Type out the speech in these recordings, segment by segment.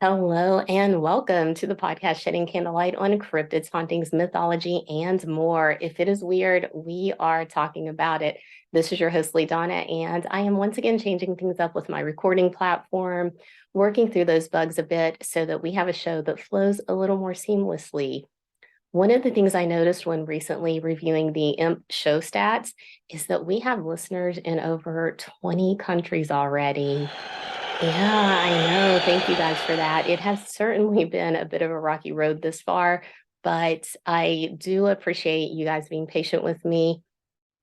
Hello and welcome to the podcast Shedding Candlelight on Cryptids, Hauntings, Mythology, and more. If it is weird, we are talking about it. This is your host, LeeDawna, and I am once again changing things up with my recording platform, working through those bugs a bit so that we have a show that flows a little more seamlessly. One of the things I noticed when recently reviewing the IMP show stats is that we have listeners in over 20 countries already. Yeah, I know. Thank you guys for that. It has certainly been a bit of a rocky road this far, but I do appreciate you guys being patient with me.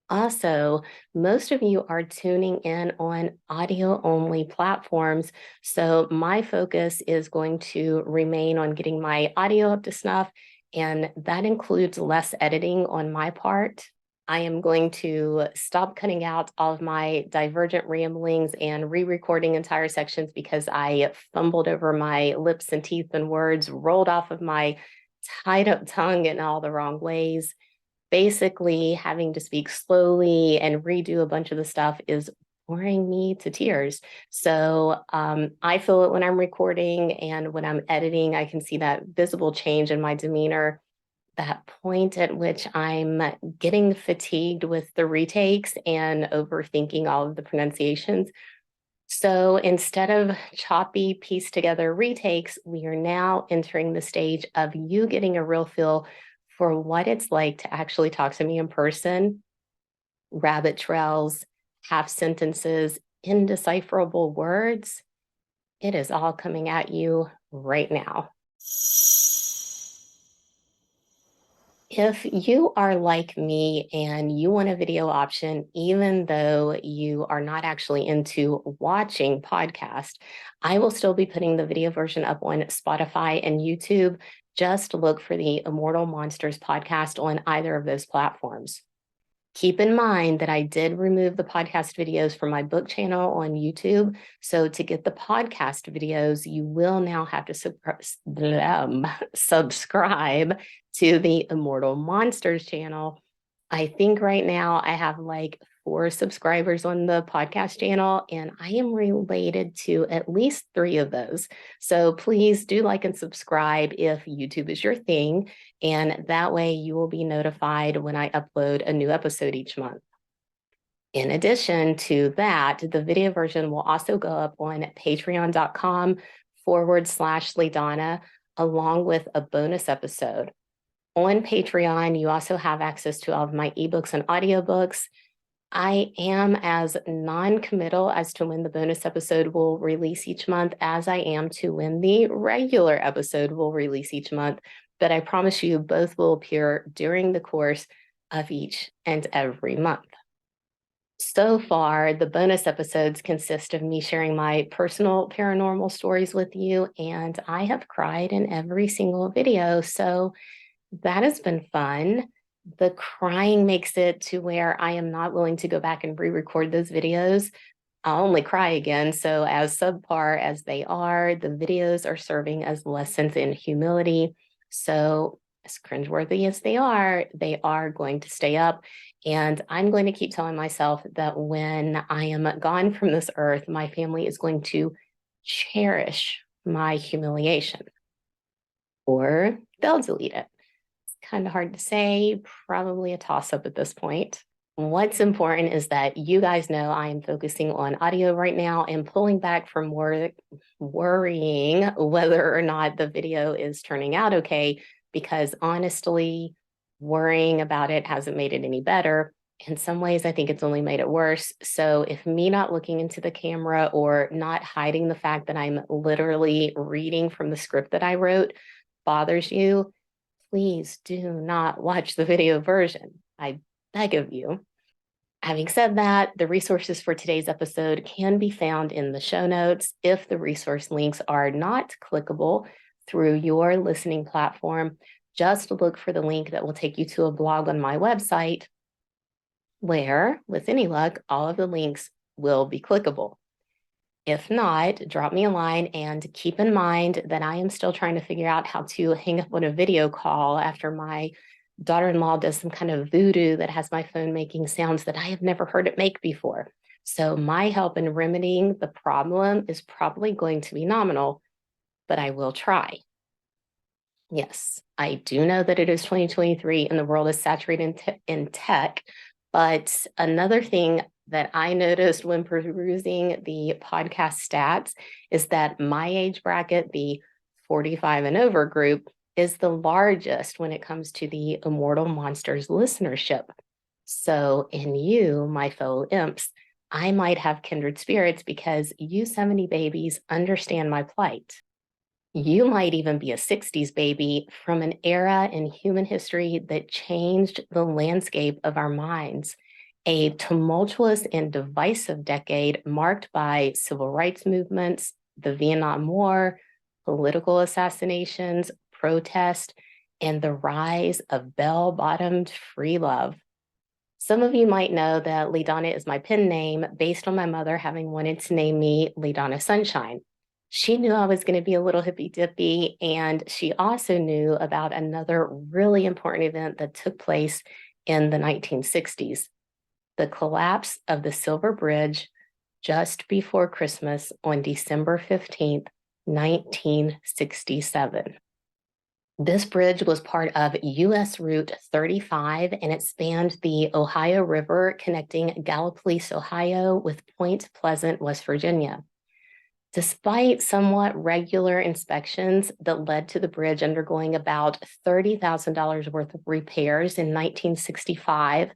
Also, most of you are tuning in on audio only platforms. So my focus is going to remain on getting my audio up to snuff, and that includes less editing on my part. I am going to stop cutting out all of my divergent ramblings and re-recording entire sections because I fumbled over my lips and teeth and words, rolled off of my tied up tongue in all the wrong ways. Basically, having to speak slowly and redo a bunch of the stuff is boring me to tears. So I feel it when I'm recording, and when I'm editing, I can see that visible change in my demeanor, that point at which I'm getting fatigued with the retakes and overthinking all of the pronunciations. So instead of choppy, pieced together retakes, we are now entering the stage of you getting a real feel for what it's like to actually talk to me in person. Rabbit trails, half sentences, indecipherable words. It is all coming at you right now. If you are like me and you want a video option, even though you are not actually into watching podcasts, I will still be putting the video version up on Spotify and YouTube. Just look for the Immortal Monsters podcast on either of those platforms. Keep in mind that I did remove the podcast videos from my book channel on YouTube. So to get the podcast videos, you will now have to subscribe to the Immortal Monsters channel. I think right now I have like 4 subscribers on the podcast channel, and I am related to at least 3 of those. So please do like and subscribe if YouTube is your thing, and that way you will be notified when I upload a new episode each month. In addition to that, the video version will also go up on patreon.com/LeeDawna, along with a bonus episode. On Patreon, you also have access to all of my ebooks and audiobooks. I am as non-committal as to when the bonus episode will release each month as I am to when the regular episode will release each month, but I promise you both will appear during the course of each and every month. So far, the bonus episodes consist of me sharing my personal paranormal stories with you, and I have cried in every single video, so that has been fun. The crying makes it to where I am not willing to go back and re-record those videos. I'll only cry again. So as subpar as they are, the videos are serving as lessons in humility. So as cringeworthy as they are going to stay up. And I'm going to keep telling myself that when I am gone from this earth, my family is going to cherish my humiliation, or they'll delete it. Kind of hard to say, probably a toss-up at this point. What's important is that you guys know I am focusing on audio right now and pulling back from worrying whether or not the video is turning out okay, because honestly, worrying about it hasn't made it any better. In some ways, I think it's only made it worse. So if me not looking into the camera or not hiding the fact that I'm literally reading from the script that I wrote bothers you, please do not watch the video version. I beg of you. Having said that, the resources for today's episode can be found in the show notes. If the resource links are not clickable through your listening platform, just look for the link that will take you to a blog on my website where, with any luck, all of the links will be clickable. If not, drop me a line, and keep in mind that I am still trying to figure out how to hang up on a video call after my daughter-in-law does some kind of voodoo that has my phone making sounds that I have never heard it make before. So my help in remedying the problem is probably going to be nominal, but I will try. Yes, I do know that it is 2023 and the world is saturated in tech, but another thing that I noticed when perusing the podcast stats is that my age bracket, the 45 and over group, is the largest when it comes to the Immortal Monsters listenership. So in you, my fellow imps, I might have kindred spirits because you 70 babies understand my plight. You might even be a 60s baby from an era in human history that changed the landscape of our minds. A tumultuous and divisive decade marked by civil rights movements, the Vietnam War, political assassinations, protest, and the rise of bell-bottomed free love. Some of you might know that LeeDawna is my pen name based on my mother having wanted to name me LeeDawna Sunshine. She knew I was going to be a little hippy dippy, and she also knew about another really important event that took place in the 1960s, the collapse of the Silver Bridge just before Christmas on December 15th, 1967. This bridge was part of U.S. Route 35, and it spanned the Ohio River, connecting Gallipolis, Ohio, with Point Pleasant, West Virginia. Despite somewhat regular inspections that led to the bridge undergoing about $30,000 worth of repairs in 1965,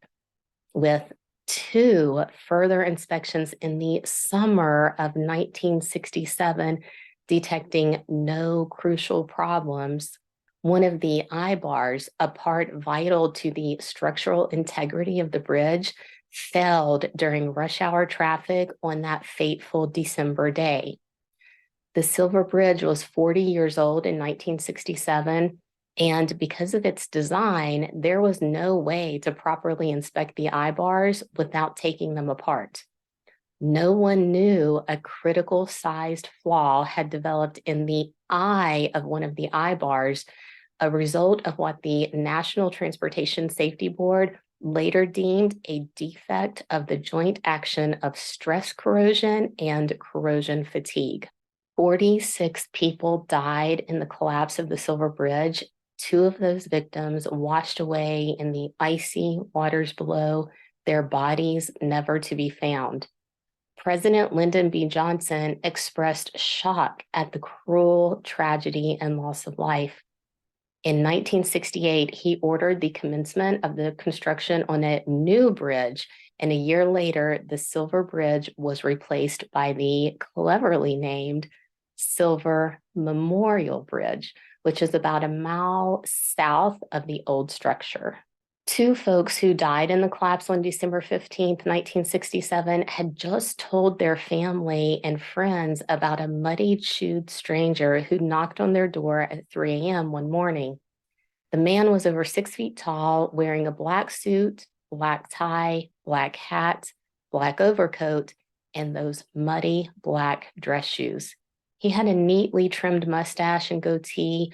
with 2 further inspections in the summer of 1967 detecting no crucial problems, one of the eye bars, a part vital to the structural integrity of the bridge, failed during rush hour traffic on that fateful December day. The Silver Bridge was 40 years old in 1967, and because of its design, there was no way to properly inspect the eye bars without taking them apart. No one knew a critical sized flaw had developed in the eye of one of the eye bars, a result of what the National Transportation Safety Board later deemed a defect of the joint action of stress corrosion and corrosion fatigue. 46 people died in the collapse of the Silver Bridge. 2 of those victims washed away in the icy waters below, their bodies never to be found. President Lyndon B. Johnson expressed shock at the cruel tragedy and loss of life. In 1968, he ordered the commencement of the construction on a new bridge, and a year later, the Silver Bridge was replaced by the cleverly named Silver Memorial Bridge, which is about a mile south of the old structure. 2 folks who died in the collapse on December 15th, 1967, had just told their family and friends about a muddy-shoed stranger who knocked on their door at 3 a.m. one morning. The man was over 6 feet tall, wearing a black suit, black tie, black hat, black overcoat, and those muddy black dress shoes. He had a neatly trimmed mustache and goatee,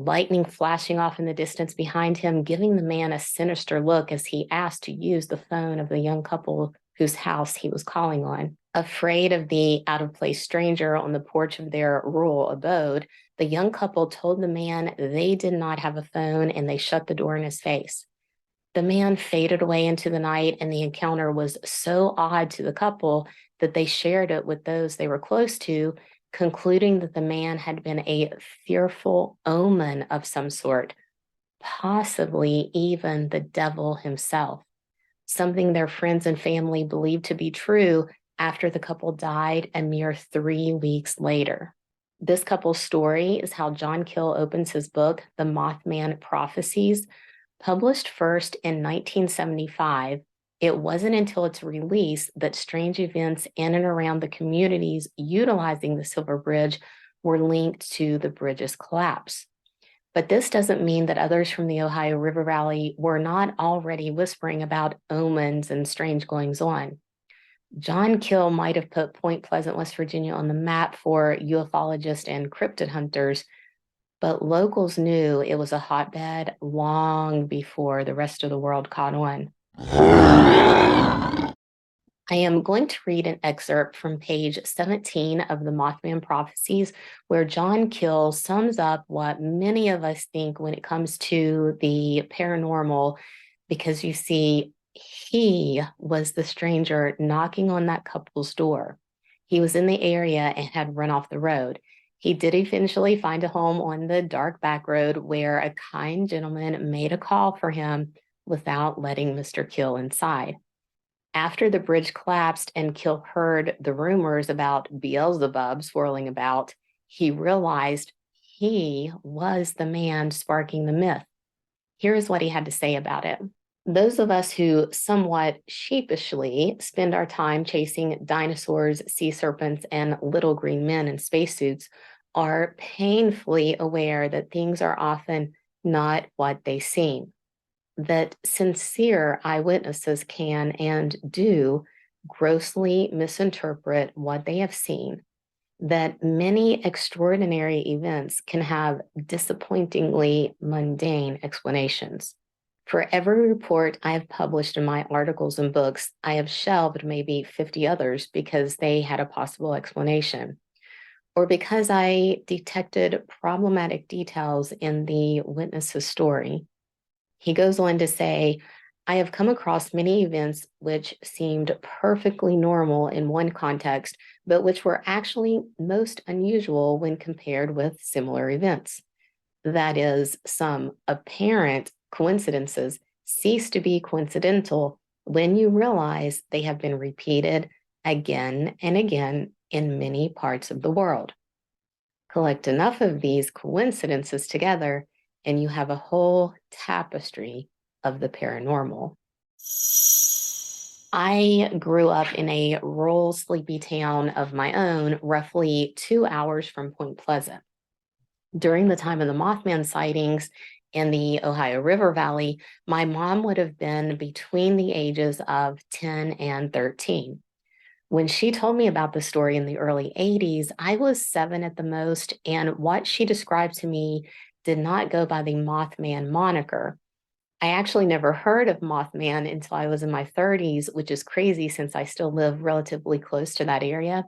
lightning flashing off in the distance behind him, giving the man a sinister look as he asked to use the phone of the young couple whose house he was calling on. Afraid of the out-of-place stranger on the porch of their rural abode, the young couple told the man they did not have a phone, and they shut the door in his face. The man faded away into the night, and the encounter was so odd to the couple that they shared it with those they were close to, concluding that the man had been a fearful omen of some sort, possibly even the devil himself, something their friends and family believed to be true after the couple died a mere 3 weeks later. This couple's story is how John Keel opens his book, TheMothman Prophecies. Published first in 1975, it wasn't until its release that strange events in and around the communities utilizing the Silver Bridge were linked to the bridge's collapse. But this doesn't mean that others from the Ohio River Valley were not already whispering about omens and strange goings-on. John Keel might have put Point Pleasant, West Virginia on the map for ufologists and cryptid hunters, but locals knew it was a hotbed long before the rest of the world caught on. I am going to read an excerpt from page 17 of the Mothman Prophecies, where John Keel sums up what many of us think when it comes to the paranormal, because you see, he was the stranger knocking on that couple's door. He was in the area and had run off the road. He did eventually find a home on the dark back road where a kind gentleman made a call for him without letting Mr. Keel inside. After the bridge collapsed and Keel heard the rumors about Beelzebub swirling about, he realized he was the man sparking the myth. Here's what he had to say about it. Those of us who somewhat sheepishly spend our time chasing dinosaurs, sea serpents, and little green men in spacesuits are painfully aware that things are often not what they seem, that sincere eyewitnesses can and do grossly misinterpret what they have seen, that many extraordinary events can have disappointingly mundane explanations. For every report I have published in my articles and books, I have shelved maybe 50 others because they had a possible explanation, or because I detected problematic details in the witness's story. He goes on to say, I have come across many events which seemed perfectly normal in one context, but which were actually most unusual when compared with similar events. That is, some apparent coincidences cease to be coincidental when you realize they have been repeated again and again in many parts of the world. Collect enough of these coincidences together, and you have a whole tapestry of the paranormal. I grew up in a rural, sleepy town of my own, roughly 2 hours from Point Pleasant. During the time of the Mothman sightings in the Ohio River Valley, my mom would have been between the ages of 10 and 13. When she told me about the story in the early 80s, I was 7 at the most, and what she described to me did not go by the Mothman moniker. I actually never heard of Mothman until I was in my 30s, which is crazy since I still live relatively close to that area.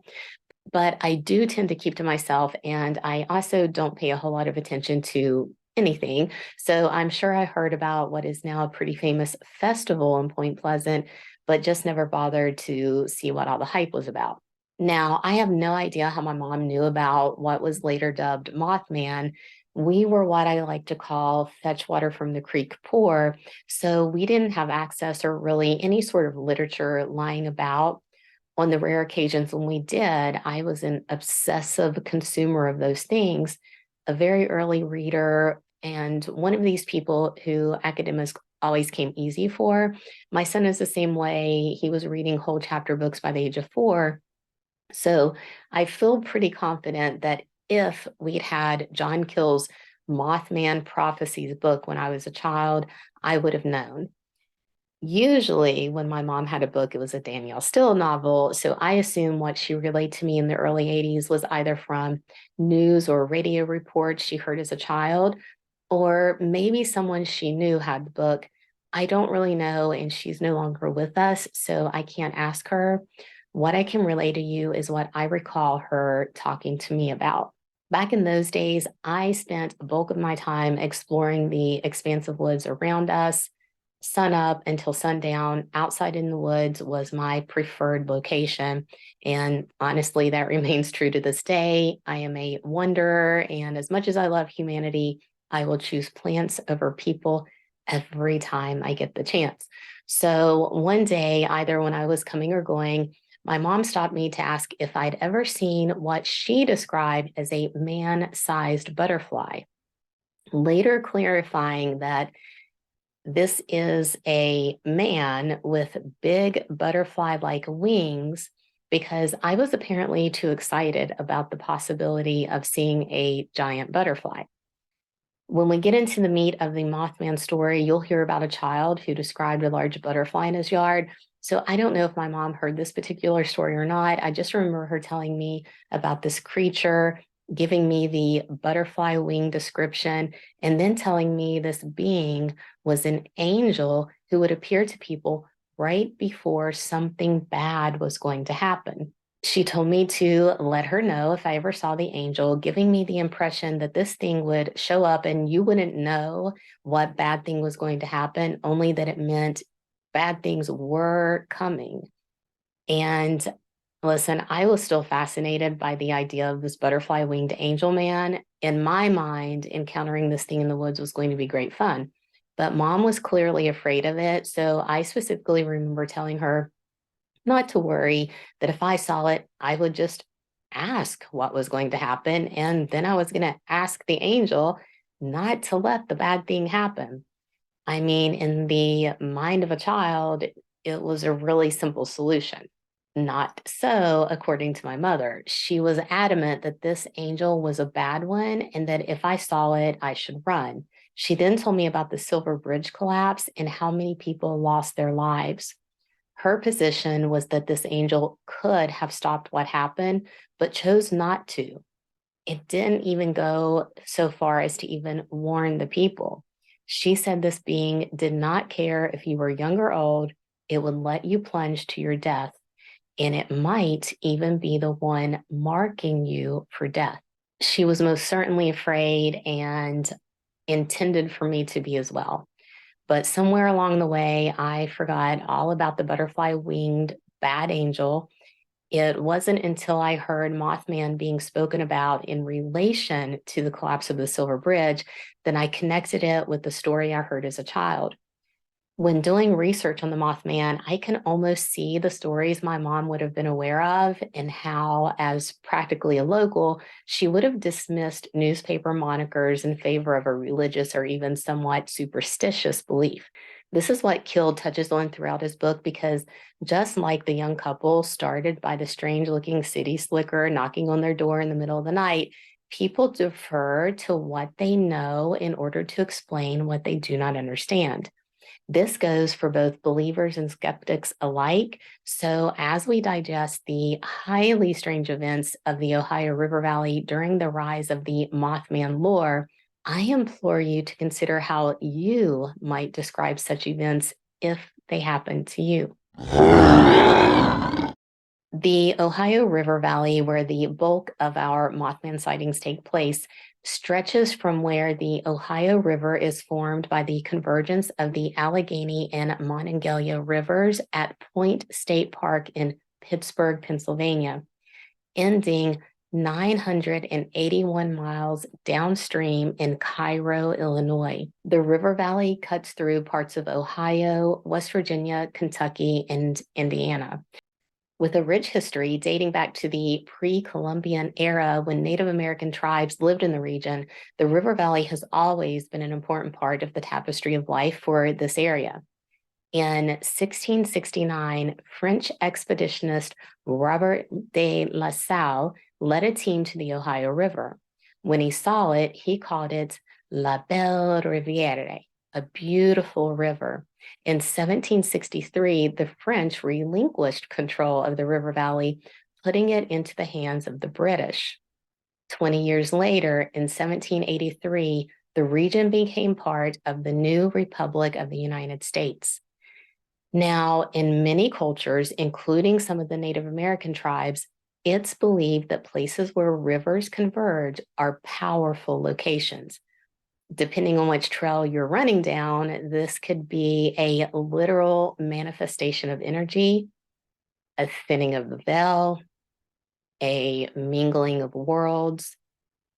But I do tend to keep to myself, and I also don't pay a whole lot of attention to anything. So I'm sure I heard about what is now a pretty famous festival in Point Pleasant, but just never bothered to see what all the hype was about. Now, I have no idea how my mom knew about what was later dubbed Mothman. We were what I like to call fetch water from the creek poor, so we didn't have access or really any sort of literature lying about. On the rare occasions when we did, I was an obsessive consumer of those things, a very early reader, and one of these people who academics always came easy for. My son is the same way. He was reading whole chapter books by the age of 4. So I feel pretty confident that if we'd had John Keel's Mothman Prophecies book when I was a child, I would have known. Usually, when my mom had a book, it was a Danielle Steele novel. So I assume what she relayed to me in the early 80s was either from news or radio reports she heard as a child, or maybe someone she knew had the book. I don't really know, and she's no longer with us, so I can't ask her. What I can relay to you is what I recall her talking to me about. Back in those days, I spent a bulk of my time exploring the expansive woods around us. Sun up until sundown outside in the woods was my preferred location. And honestly, that remains true to this day. I am a wanderer, and as much as I love humanity, I will choose plants over people every time I get the chance. So one day, either when I was coming or going, my mom stopped me to ask if I'd ever seen what she described as a man-sized butterfly, later clarifying that this is a man with big butterfly-like wings, because I was apparently too excited about the possibility of seeing a giant butterfly. When we get into the meat of the Mothman story, you'll hear about a child who described a large butterfly in his yard. So I don't know if my mom heard this particular story or not. I just remember her telling me about this creature, giving me the butterfly wing description, and then telling me this being was an angel who would appear to people right before something bad was going to happen. She told me to let her know if I ever saw the angel, giving me the impression that this thing would show up and you wouldn't know what bad thing was going to happen, only that it meant bad things were coming. And listen, I was still fascinated by the idea of this butterfly winged angel man. In my mind, encountering this thing in the woods was going to be great fun. But mom was clearly afraid of it. So I specifically remember telling her not to worry, that if I saw it, I would just ask what was going to happen. And then I was going to ask the angel not to let the bad thing happen. I mean, in the mind of a child, it was a really simple solution. Not so, according to my mother. She was adamant that this angel was a bad one and that if I saw it, I should run. She then told me about the Silver Bridge collapse and how many people lost their lives. Her position was that this angel could have stopped what happened, but chose not to. It didn't even go so far as to even warn the people. She said this being did not care if you were young or old, it would let you plunge to your death, and it might even be the one marking you for death. She was most certainly afraid and intended for me to be as well. But somewhere along the way, I forgot all about the butterfly winged bad angel. It wasn't until I heard Mothman being spoken about in relation to the collapse of the Silver Bridge that I connected it with the story I heard as a child. When doing research on the Mothman, I can almost see the stories my mom would have been aware of and how, as practically a local, she would have dismissed newspaper monikers in favor of a religious or even somewhat superstitious belief. This is what Keel touches on throughout his book because just like the young couple started by the strange-looking city slicker knocking on their door in the middle of the night, people defer to what they know in order to explain what they do not understand. This goes for both believers and skeptics alike. So, as we digest the highly strange events of the Ohio River Valley during the rise of the Mothman lore, I implore you to consider how you might describe such events if they happen to you. The Ohio River Valley, where the bulk of our Mothman sightings take place, stretches from where the Ohio River is formed by the convergence of the Allegheny and Monongalia rivers at Point State Park in Pittsburgh, Pennsylvania, ending 981 miles downstream in Cairo, Illinois. The river valley cuts through parts of Ohio, West Virginia, Kentucky, and Indiana. With a rich history dating back to the pre-Columbian era when Native American tribes lived in the region, the river valley has always been an important part of the tapestry of life for this area. In 1669, French expeditionist Robert de La Salle led a team to the Ohio River. When he saw it, he called it La Belle Riviere, a beautiful river. In 1763, the French relinquished control of the river valley, putting it into the hands of the British. 20 years later, in 1783, the region became part of the new Republic of the United States. Now, in many cultures, including some of the Native American tribes, it's believed that places where rivers converge are powerful locations. Depending on which trail you're running down, this could be a literal manifestation of energy, a thinning of the veil, a mingling of worlds,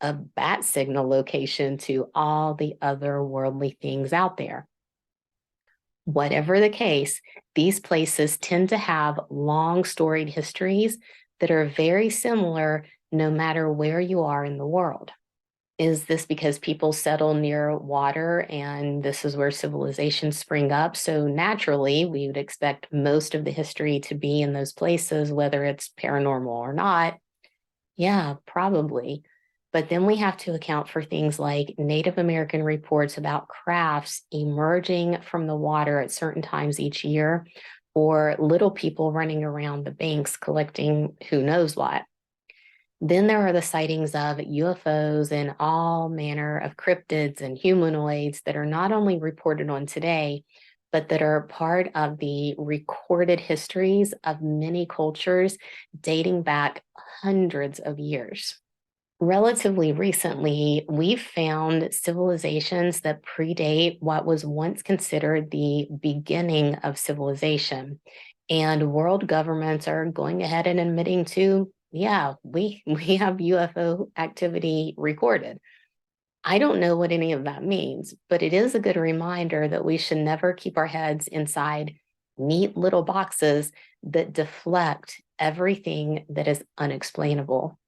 a bat signal location to all the other worldly things out there. Whatever the case, these places tend to have long storied histories that are very similar no matter where you are in the world. Is this because people settle near water and this is where civilizations spring up? So naturally, we would expect most of the history to be in those places, whether it's paranormal or not. Yeah, probably. But then we have to account for things like Native American reports about crafts emerging from the water at certain times each year, or little people running around the banks collecting who knows what. Then there are the sightings of UFOs and all manner of cryptids and humanoids that are not only reported on today, but that are part of the recorded histories of many cultures dating back hundreds of years. Relatively recently, we've found civilizations that predate what was once considered the beginning of civilization. And world governments are going ahead and admitting to, yeah, we have UFO activity recorded. I don't know what any of that means, but it is a good reminder that we should never keep our heads inside neat little boxes that deflect everything that is unexplainable.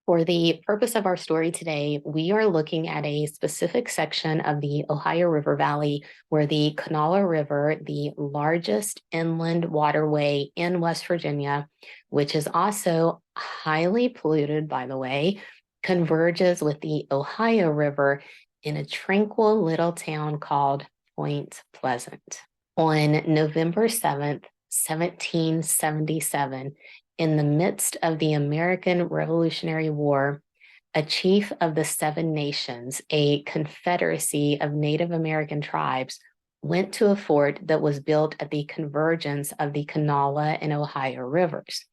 For the purpose of our story today, we are looking at a specific section of the Ohio River Valley where the Kanawha River, the largest inland waterway in West Virginia, which is also highly polluted, by the way, converges with the Ohio River in a tranquil little town called Point Pleasant. On November 7th, 1777, in the midst of the American Revolutionary War, a chief of the Seven Nations, a confederacy of Native American tribes, went to a fort that was built at the convergence of the Kanawha and Ohio rivers.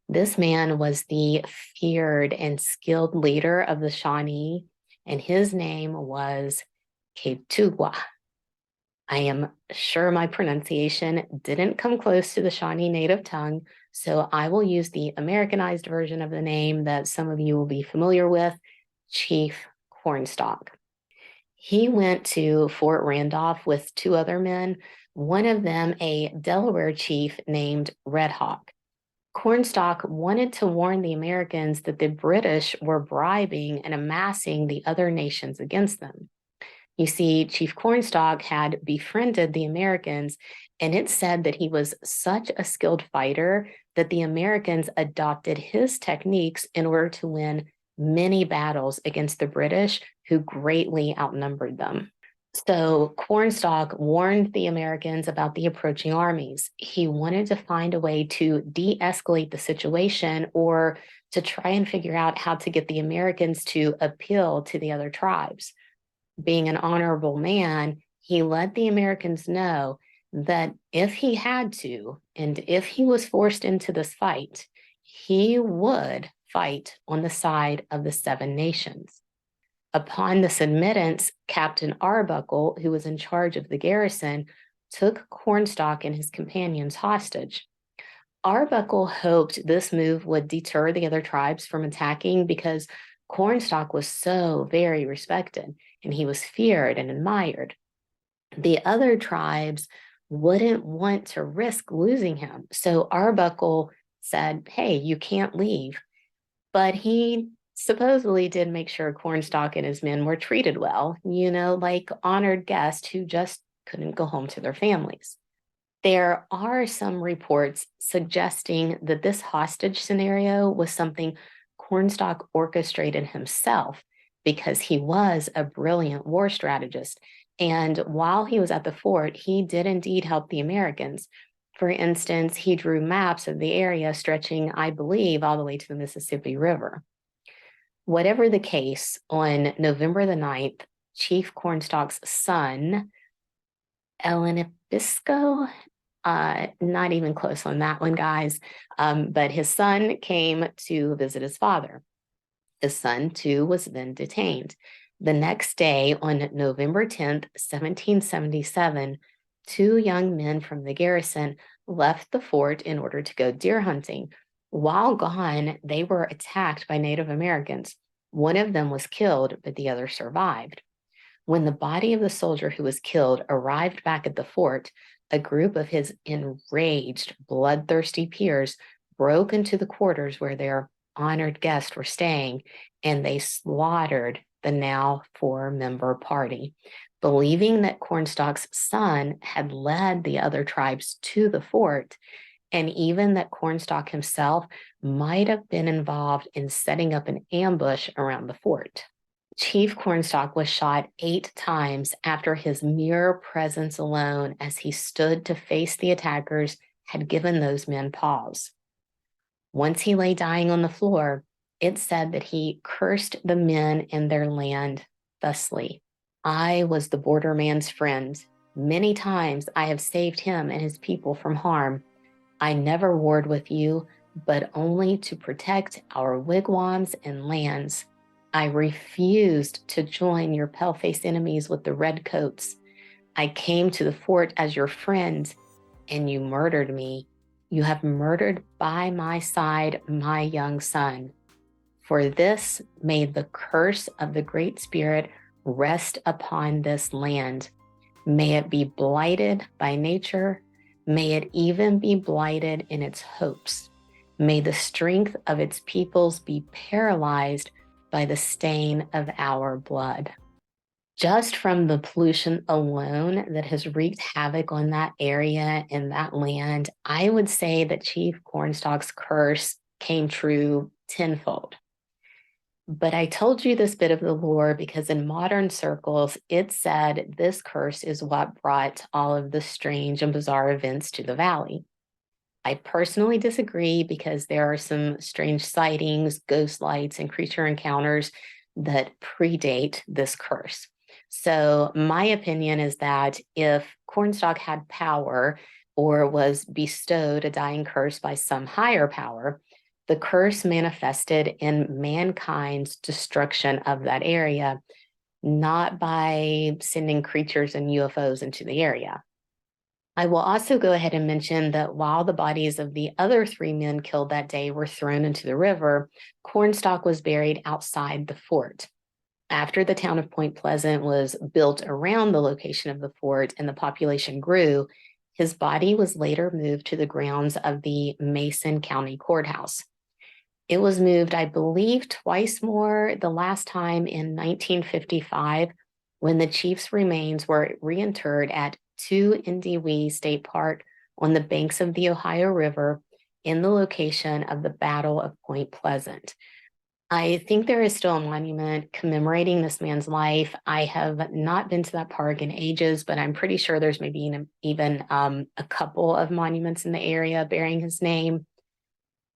This man was the feared and skilled leader of the Shawnee, and his name was Kanawha. I am sure my pronunciation didn't come close to the Shawnee native tongue, so I will use the Americanized version of the name that some of you will be familiar with, Chief CORNSTALK. He went to Fort Randolph with two other men, one of them a Delaware chief named Red Hawk. CORNSTALK wanted to warn the Americans that the British were bribing and amassing the other nations against them. You see, Chief CORNSTALK had befriended the Americans, and it said that he was such a skilled fighter that the Americans adopted his techniques in order to win many battles against the British, who greatly outnumbered them. So CORNSTALK warned the Americans about the approaching armies. He wanted to find a way to de-escalate the situation or to try and figure out how to get the Americans to appeal to the other tribes. Being an honorable man, he let the Americans know that if he had to, and if he was forced into this fight, he would fight on the side of the Seven Nations. Upon this admittance, Captain Arbuckle, who was in charge of the garrison, took CORNSTALK and his companions hostage. Arbuckle hoped this move would deter the other tribes from attacking because CORNSTALK was so very respected and he was feared and admired. The other tribes wouldn't want to risk losing him. So Arbuckle said, hey, you can't leave. But he supposedly did make sure CORNSTALK and his men were treated well, like honored guests who just couldn't go home to their families. There are some reports suggesting that this hostage scenario was something CORNSTALK orchestrated himself because he was a brilliant war strategist. And while he was at the fort, he did indeed help the Americans. For instance, he drew maps of the area stretching, I believe, all the way to the Mississippi River. Whatever the case, on November the 9th, Chief CORNSTALK's son, Elenabisco, not even close on that one, guys, but his son came to visit his father. His son, too, was then detained. The next day, on November 10th, 1777, two young men from the garrison left the fort in order to go deer hunting. While gone, they were attacked by Native Americans. One of them was killed, but the other survived. When the body of the soldier who was killed arrived back at the fort, a group of his enraged, bloodthirsty peers broke into the quarters where their honored guests were staying, and they slaughtered the now four-member party, believing that CORNSTALK's son had led the other tribes to the fort, and even that CORNSTALK himself might have been involved in setting up an ambush around the fort. Chief CORNSTALK was shot 8 times after his mere presence alone as he stood to face the attackers had given those men pause. Once he lay dying on the floor, it said that he cursed the men and their land thusly. I was the borderman's friend, Many times I have saved him and his people from harm. I never warred with you, but only to protect our wigwams and lands. I refused to join your pale-faced enemies with the redcoats. I came to the fort as your friend, and you murdered me. You have murdered by my side my young son. For this may the curse of the Great Spirit rest upon this land. May it be blighted by nature. May it even be blighted in its hopes. May the strength of its peoples be paralyzed by the stain of our blood. Just from the pollution alone that has wreaked havoc on that area and that land, I would say that Chief Cornstalk's curse came true tenfold. But I told you this bit of the lore because in modern circles, it's said this curse is what brought all of the strange and bizarre events to the valley. I personally disagree because there are some strange sightings, ghost lights, and creature encounters that predate this curse. So my opinion is that if Cornstalk had power or was bestowed a dying curse by some higher power, the curse manifested in mankind's destruction of that area, not by sending creatures and UFOs into the area. I will also go ahead and mention that while the bodies of the other 3 men killed that day were thrown into the river, Cornstalk was buried outside the fort. After the town of Point Pleasant was built around the location of the fort and the population grew, his body was later moved to the grounds of the Mason County Courthouse. It was moved, I believe, twice more, the last time in 1955, when the chief's remains were reinterred at 2 Indiwee State Park on the banks of the Ohio River in the location of the Battle of Point Pleasant. I think there is still a monument commemorating this man's life. I have not been to that park in ages, but I'm pretty sure there's maybe even a couple of monuments in the area bearing his name.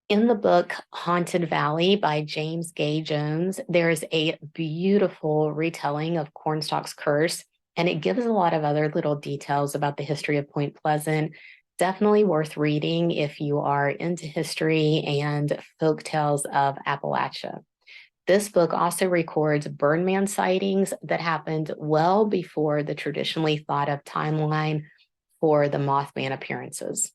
In the book Haunted Valley by James Gay Jones, there is a beautiful retelling of Cornstalk's curse, and it gives a lot of other little details about the history of Point Pleasant. Definitely worth reading if you are into history and folk tales of Appalachia. This book also records birdman sightings that happened well before the traditionally thought of timeline for the Mothman appearances.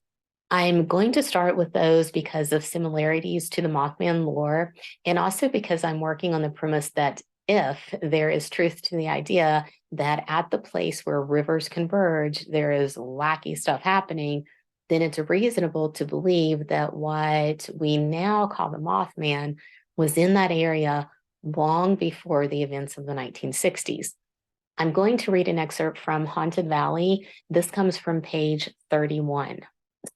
I'm going to start with those because of similarities to the Mothman lore, and also because I'm working on the premise that if there is truth to the idea that at the place where rivers converge, there is wacky stuff happening, then it's reasonable to believe that what we now call the Mothman was in that area long before the events of the 1960s. I'm going to read an excerpt from Haunted Valley. This comes from page 31.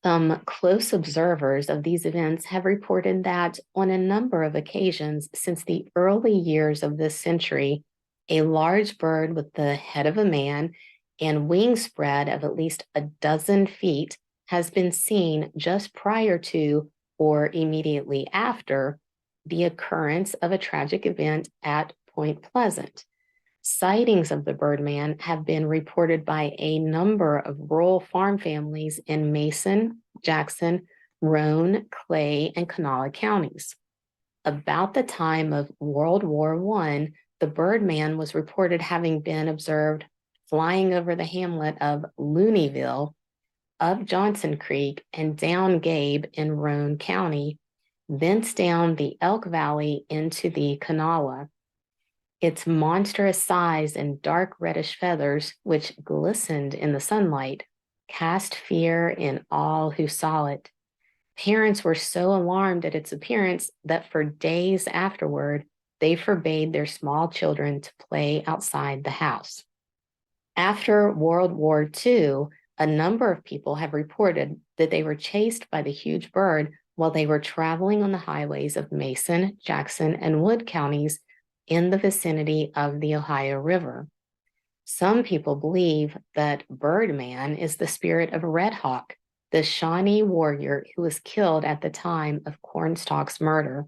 Some close observers of these events have reported that on a number of occasions since the early years of this century, a large bird with the head of a man and wingspread of at least 12 feet has been seen just prior to or immediately after the occurrence of a tragic event at Point Pleasant. Sightings of the birdman have been reported by a number of rural farm families in Mason, Jackson, Roane, Clay, and Kanawha counties. About the time of World War I, the birdman was reported having been observed flying over the hamlet of Looneyville, up Johnson Creek, and down Gabe in Roane County, thence down the Elk Valley into the Kanawha. Its monstrous size and dark reddish feathers, which glistened in the sunlight, cast fear in all who saw it. Parents were so alarmed at its appearance that for days afterward, they forbade their small children to play outside the house. After World War II, a number of people have reported that they were chased by the huge bird while they were traveling on the highways of Mason, Jackson, and Wood counties in the vicinity of the Ohio River. Some people believe that Birdman is the spirit of Red Hawk, the Shawnee warrior who was killed at the time of Cornstalk's murder.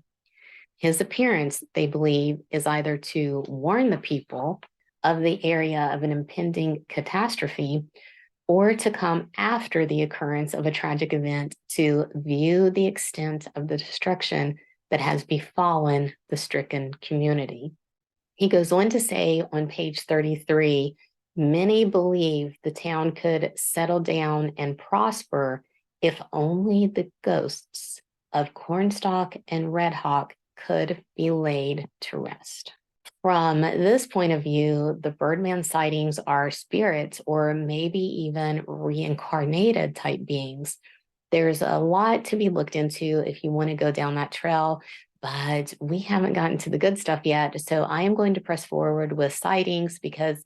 His appearance, they believe, is either to warn the people of the area of an impending catastrophe or to come after the occurrence of a tragic event to view the extent of the destruction that has befallen the stricken community. He goes on to say on page 33, many believe the town could settle down and prosper if only the ghosts of Cornstalk and Red Hawk could be laid to rest. From this point of view, the birdman sightings are spirits or maybe even reincarnated type beings. There's a lot to be looked into if you want to go down that trail, but we haven't gotten to the good stuff yet. So I am going to press forward with sightings because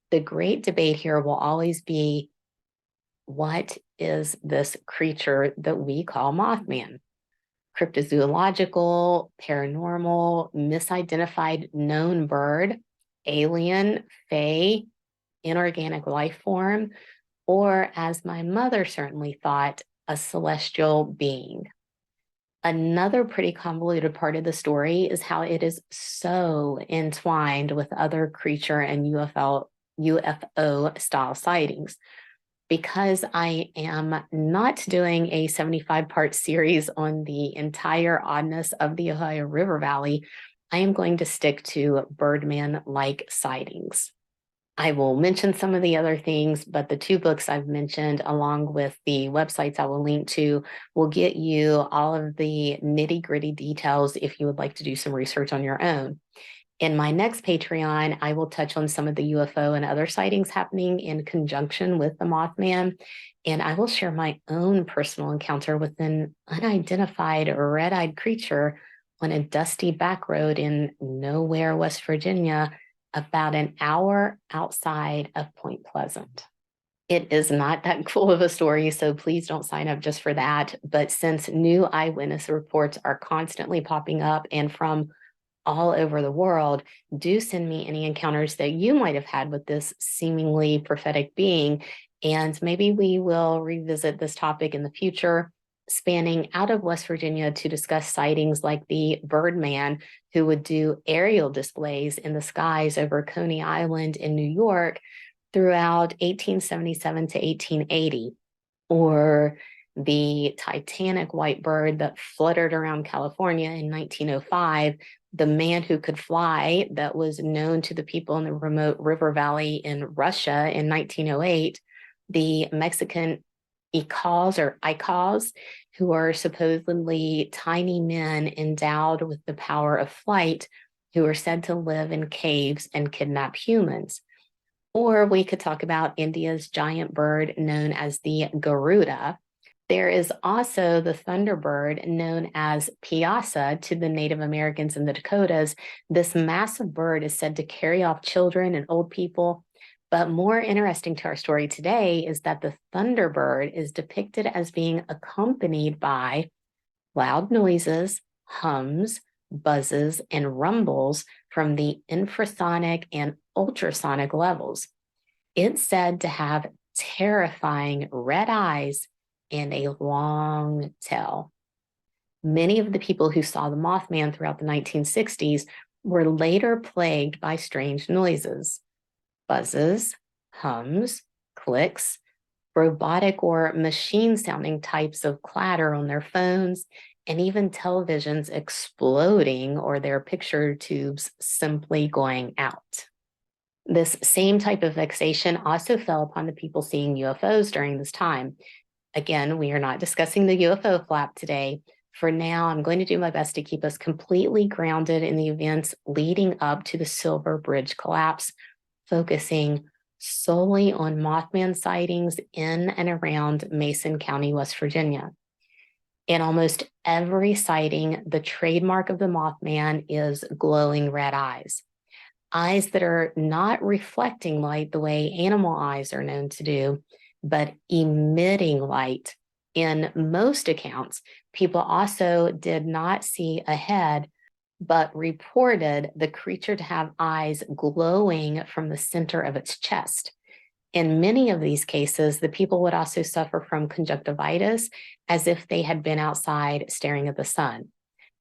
the great debate here will always be, what is this creature that we call Mothman? Cryptozoological, paranormal, misidentified known bird, alien, fae, inorganic life form, or as my mother certainly thought, a celestial being. Another pretty convoluted part of the story is how it is so entwined with other creature and UFO style sightings. Because I am not doing a 75-part series on the entire oddness of the Ohio River Valley, I am going to stick to birdman-like sightings. I will mention some of the other things, but the two books I've mentioned, along with the websites I will link to, will get you all of the nitty-gritty details if you would like to do some research on your own. In my next Patreon, I will touch on some of the UFO and other sightings happening in conjunction with the Mothman, and I will share my own personal encounter with an unidentified red-eyed creature on a dusty back road in nowhere, West Virginia, about an hour outside of Point Pleasant. It is not that cool of a story, so please don't sign up just for that. But since new eyewitness reports are constantly popping up and from all over the world, do send me any encounters that you might have had with this seemingly prophetic being, and maybe we will revisit this topic in the future, spanning out of West Virginia to discuss sightings like the birdman who would do aerial displays in the skies over Coney Island in New York throughout 1877 to 1880, or the Titanic white bird that fluttered around California in 1905, the man who could fly that was known to the people in the remote river valley in Russia in 1908, the Mexican Icals, who are supposedly tiny men endowed with the power of flight, who are said to live in caves and kidnap humans. Or we could talk about India's giant bird known as the Garuda. There is also the thunderbird known as Piasa to the Native Americans in the Dakotas. This massive bird is said to carry off children and old people. But more interesting to our story today is that the thunderbird is depicted as being accompanied by loud noises, hums, buzzes, and rumbles from the infrasonic and ultrasonic levels. It's said to have terrifying red eyes and a long tail. Many of the people who saw the Mothman throughout the 1960s were later plagued by strange noises, buzzes, hums, clicks, robotic or machine-sounding types of clatter on their phones, and even televisions exploding or their picture tubes simply going out. This same type of vexation also fell upon the people seeing UFOs during this time. Again, we are not discussing the UFO flap today. For now, I'm going to do my best to keep us completely grounded in the events leading up to the Silver Bridge collapse, focusing solely on Mothman sightings in and around Mason County, West Virginia. In almost every sighting, the trademark of the Mothman is glowing red eyes. Eyes that are not reflecting light the way animal eyes are known to do, but emitting light. In most accounts, people also did not see ahead, but reported the creature to have eyes glowing from the center of its chest. In many of these cases, the people would also suffer from conjunctivitis as if they had been outside staring at the sun.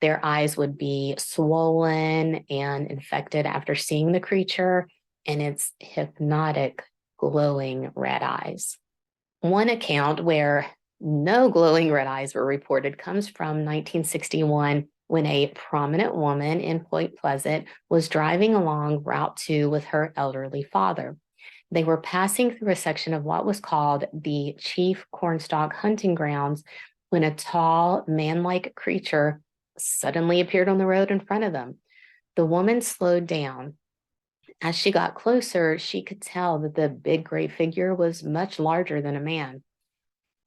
Their eyes would be swollen and infected after seeing the creature and its hypnotic, glowing red eyes. One account where no glowing red eyes were reported comes from 1961 when a prominent woman in Point Pleasant was driving along Route 2 with her elderly father. They were passing through a section of what was called the Chief CORNSTALK hunting grounds when a tall, man-like creature suddenly appeared on the road in front of them. The woman slowed down. As she got closer, she could tell that the big gray figure was much larger than a man.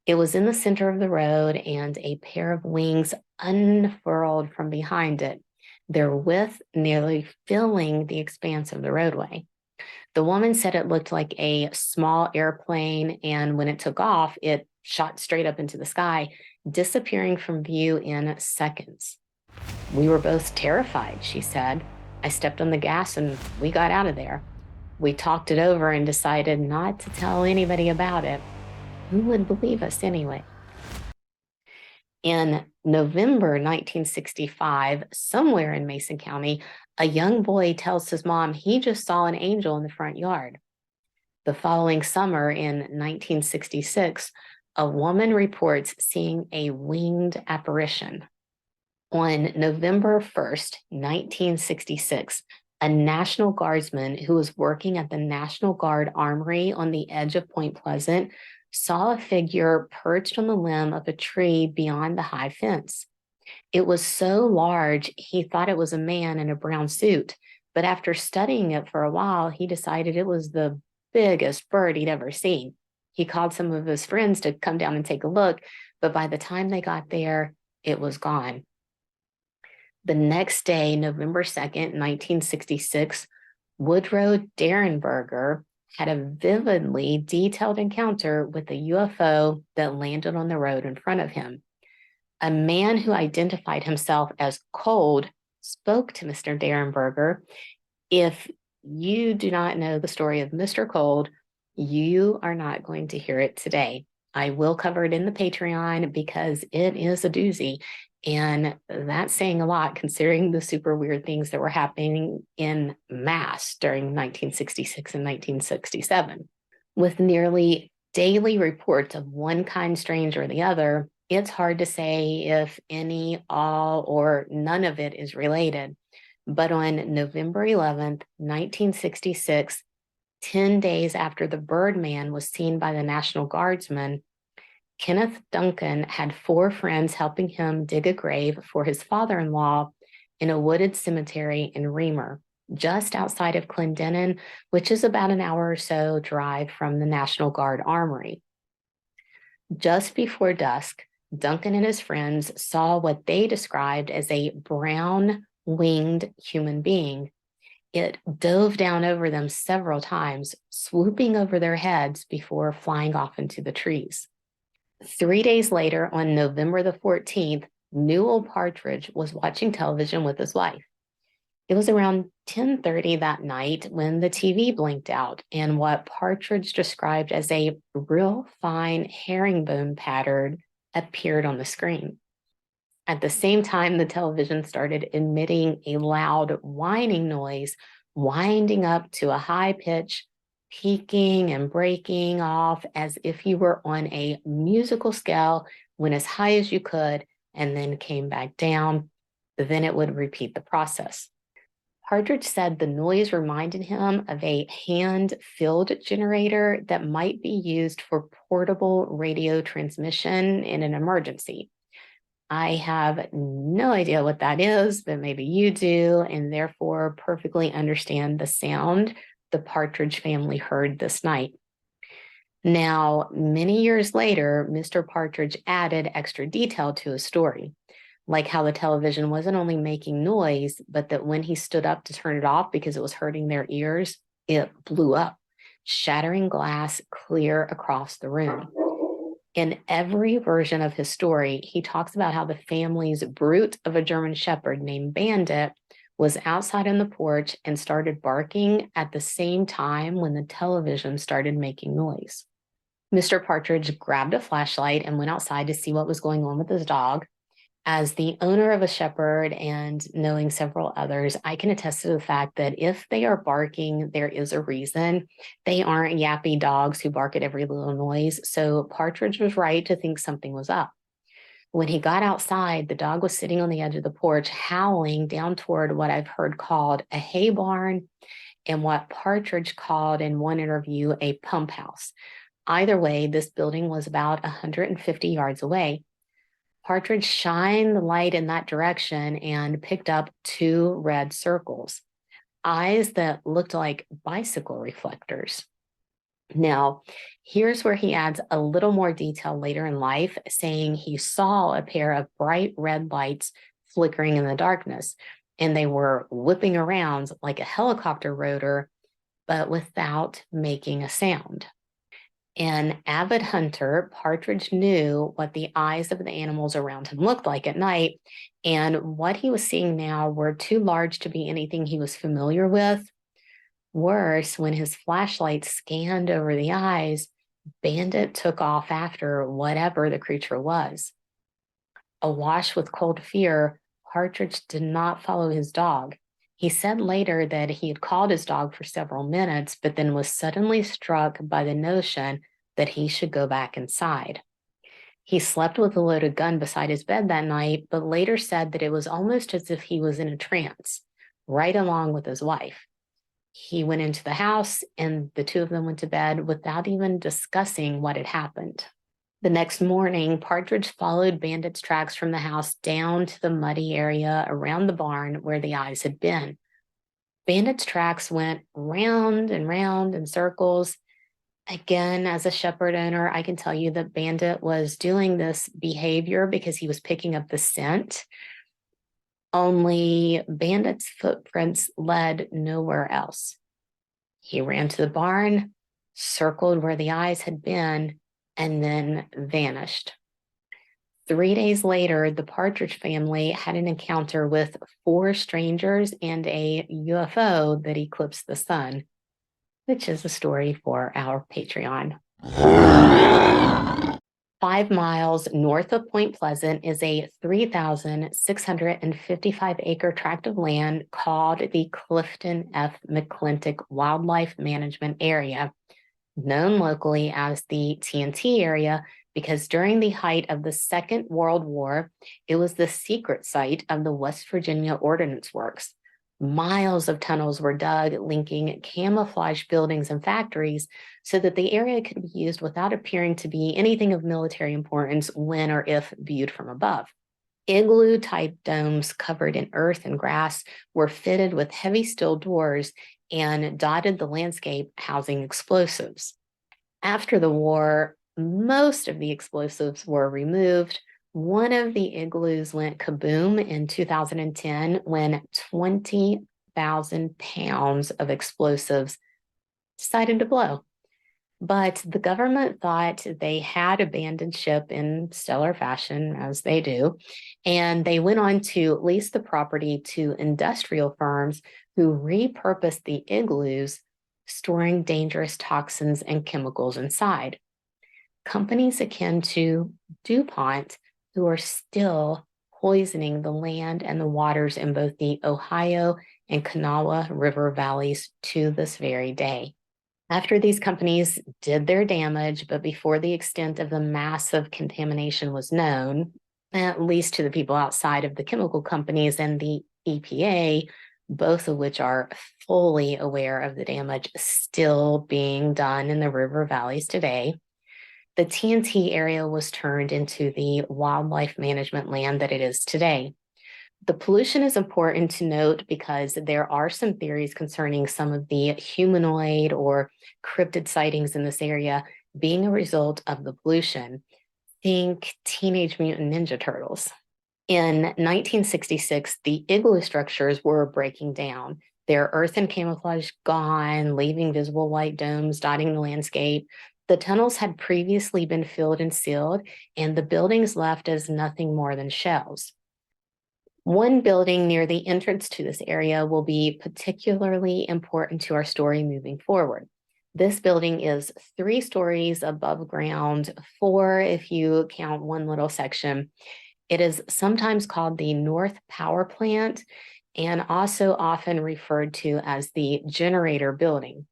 It was in the center of the road, and a pair of wings unfurled from behind it, their width nearly filling the expanse of the roadway. The woman said it looked like a small airplane, and when it took off, it shot straight up into the sky, disappearing from view in seconds. We were both terrified, she said. I stepped on the gas and we got out of there. We talked it over and decided not to tell anybody about it. Who would believe us anyway? In November 1965, somewhere in Mason County, a young boy tells his mom he just saw an angel in the front yard. The following summer in 1966, a woman reports seeing a winged apparition. On November 1st, 1966, a National Guardsman who was working at the National Guard Armory on the edge of Point Pleasant saw a figure perched on the limb of a tree beyond the high fence. It was so large, he thought it was a man in a brown suit, but after studying it for a while, he decided it was the biggest bird he'd ever seen. He called some of his friends to come down and take a look, but by the time they got there, it was gone. The next day, November 2nd, 1966, Woodrow Derenberger had a vividly detailed encounter with a UFO that landed on the road in front of him. A man who identified himself as Cold spoke to Mr. Derenberger. If you do not know the story of Mr. Cold, you are not going to hear it today. I will cover it in the Patreon because it is a doozy. And that's saying a lot considering the super weird things that were happening in mass during 1966 and 1967. With nearly daily reports of one kind strange or the other, it's hard to say if any, all, or none of it is related. But on November 11th, 1966, 10 days after the Birdman was seen by the National Guardsman, Kenneth Duncan had 4 friends helping him dig a grave for his father-in-law in a wooded cemetery in Reamer, just outside of Clendenin, which is about an hour or so drive from the National Guard Armory. Just before dusk, Duncan and his friends saw what they described as a brown winged human being. It dove down over them several times, swooping over their heads before flying off into the trees. 3 days later, on November the 14th, Newell Partridge was watching television with his wife. It was around 10:30 that night when the TV blinked out and what Partridge described as a real fine herringbone pattern appeared on the screen. At the same time, the television started emitting a loud whining noise, winding up to a high pitch, peaking and breaking off as if you were on a musical scale, went as high as you could, and then came back down. Then it would repeat the process. Partridge said the noise reminded him of a hand field generator that might be used for portable radio transmission in an emergency. I have no idea what that is, but maybe you do, and therefore perfectly understand the sound the Partridge family heard this night. Now, many years later, Mr. Partridge added extra detail to his story, like how the television wasn't only making noise, but that when he stood up to turn it off because it was hurting their ears, it blew up, shattering glass clear across the room. In every version of his story, he talks about how the family's brute of a German Shepherd named Bandit was outside on the porch and started barking at the same time when the television started making noise. Mr. Partridge grabbed a flashlight and went outside to see what was going on with his dog. As the owner of a shepherd and knowing several others, I can attest to the fact that if they are barking, there is a reason. They aren't yappy dogs who bark at every little noise. So Partridge was right to think something was up. When he got outside, the dog was sitting on the edge of the porch, howling down toward what I've heard called a hay barn and what Partridge called in one interview a pump house. Either way, this building was about 150 yards away. Partridge shined the light in that direction and picked up two red circles, eyes that looked like bicycle reflectors. Now, here's where he adds a little more detail later in life, saying he saw a pair of bright red lights flickering in the darkness, and they were whipping around like a helicopter rotor, but without making a sound. An avid hunter, Partridge knew what the eyes of the animals around him looked like at night, and what he was seeing now were too large to be anything he was familiar with. Worse, when his flashlight scanned over the eyes, Bandit took off after whatever the creature was. Awash with cold fear, Partridge did not follow his dog. He said later that he had called his dog for several minutes, but then was suddenly struck by the notion that he should go back inside. He slept with a loaded gun beside his bed that night, but later said that it was almost as if he was in a trance, right along with his wife. He went into the house and the two of them went to bed without even discussing what had happened. The next morning, Partridge followed Bandit's tracks from the house down to the muddy area around the barn where the eyes had been. Bandit's tracks went round and round in circles. Again, as a shepherd owner, I can tell you that Bandit was doing this behavior because he was picking up the scent. Only Bandit's footprints led nowhere else. He ran to the barn, circled where the eyes had been, and then vanished. 3 days later, the Partridge family had an encounter with 4 strangers and a UFO that eclipsed the sun, which is a story for our Patreon. 5 miles north of Point Pleasant is a 3,655-acre tract of land called the Clifton F. McClintock Wildlife Management Area, known locally as the TNT area because during the height of the Second World War, it was the secret site of the West Virginia Ordnance Works. Miles of tunnels were dug, linking camouflage buildings and factories so that the area could be used without appearing to be anything of military importance when or if viewed from above. Igloo-type domes covered in earth and grass were fitted with heavy steel doors and dotted the landscape, housing explosives. After the war, most of the explosives were removed. One of the igloos went kaboom in 2010 when 20,000 pounds of explosives decided to blow. But the government thought they had abandoned ship in stellar fashion, as they do, and they went on to lease the property to industrial firms who repurposed the igloos, storing dangerous toxins and chemicals inside. Companies akin to DuPont, who are still poisoning the land and the waters in both the Ohio and Kanawha River valleys to this very day. After these companies did their damage, but before the extent of the massive contamination was known, at least to the people outside of the chemical companies and the EPA, both of which are fully aware of the damage still being done in the river valleys today, the TNT area was turned into the wildlife management land that it is today. The pollution is important to note because there are some theories concerning some of the humanoid or cryptid sightings in this area being a result of the pollution. Think Teenage Mutant Ninja Turtles. In 1966, the igloo structures were breaking down. Their earthen camouflage gone, leaving visible white domes dotting the landscape. The tunnels had previously been filled and sealed, and the buildings left as nothing more than shells. One building near the entrance to this area will be particularly important to our story moving forward. This building is 3 stories above ground, 4 if you count one little section. It is sometimes called the North Power Plant and also often referred to as the generator building.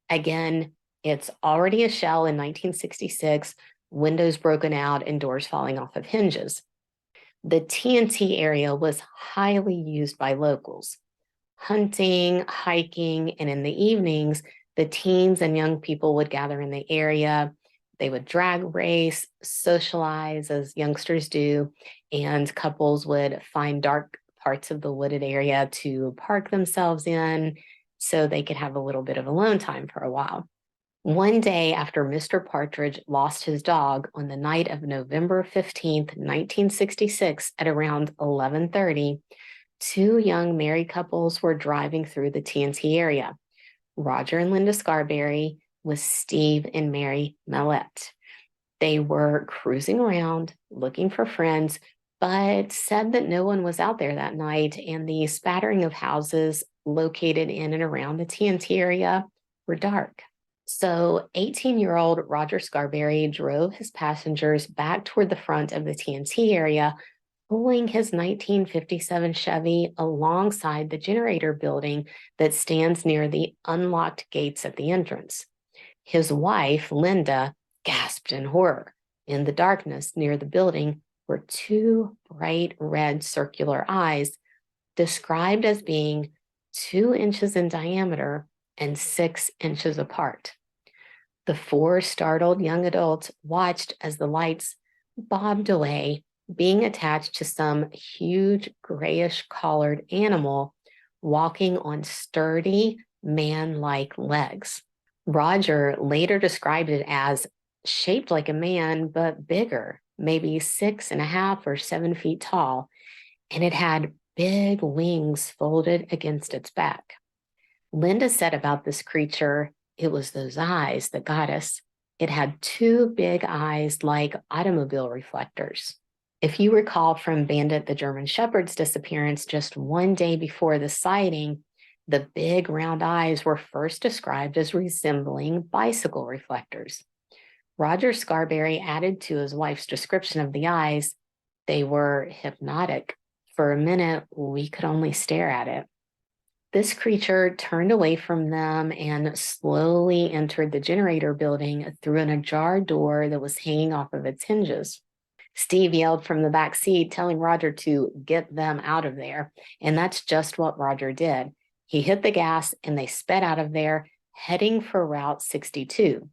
Again, it's already a shell in 1966, windows broken out and doors falling off of hinges. The TNT area was highly used by locals. Hunting, hiking, and in the evenings, the teens and young people would gather in the area. They would drag race, socialize as youngsters do, and couples would find dark parts of the wooded area to park themselves in so they could have a little bit of alone time for a while. One day after Mr. Partridge lost his dog on the night of November 15th, 1966 at around 11:30, two young married couples were driving through the TNT area. Roger and Linda Scarberry with Steve and Mary Millette. They were cruising around looking for friends, but said that no one was out there that night, and the spattering of houses located in and around the TNT area were dark. So 18-year-old Roger Scarberry drove his passengers back toward the front of the TNT area, pulling his 1957 Chevy alongside the generator building that stands near the unlocked gates at the entrance. His wife, Linda, gasped in horror. In the darkness near the building were two bright red circular eyes, described as being 2 inches in diameter and 6 inches apart. The four startled young adults watched as the lights bobbed away, being attached to some huge grayish-collared animal walking on sturdy, man-like legs. Roger later described it as shaped like a man, but bigger, maybe 6.5 or 7 feet tall, and it had big wings folded against its back. Linda said about this creature, it was those eyes that got us. It had 2 big eyes like automobile reflectors. If you recall from Bandit the German Shepherd's disappearance just one day before the sighting, the big round eyes were first described as resembling bicycle reflectors. Roger Scarberry added to his wife's description of the eyes, they were hypnotic. For a minute, we could only stare at it. This creature turned away from them and slowly entered the generator building through an ajar door that was hanging off of its hinges. Steve yelled from the back seat, telling Roger to get them out of there. And that's just what Roger did. He hit the gas and they sped out of there, heading for Route 62.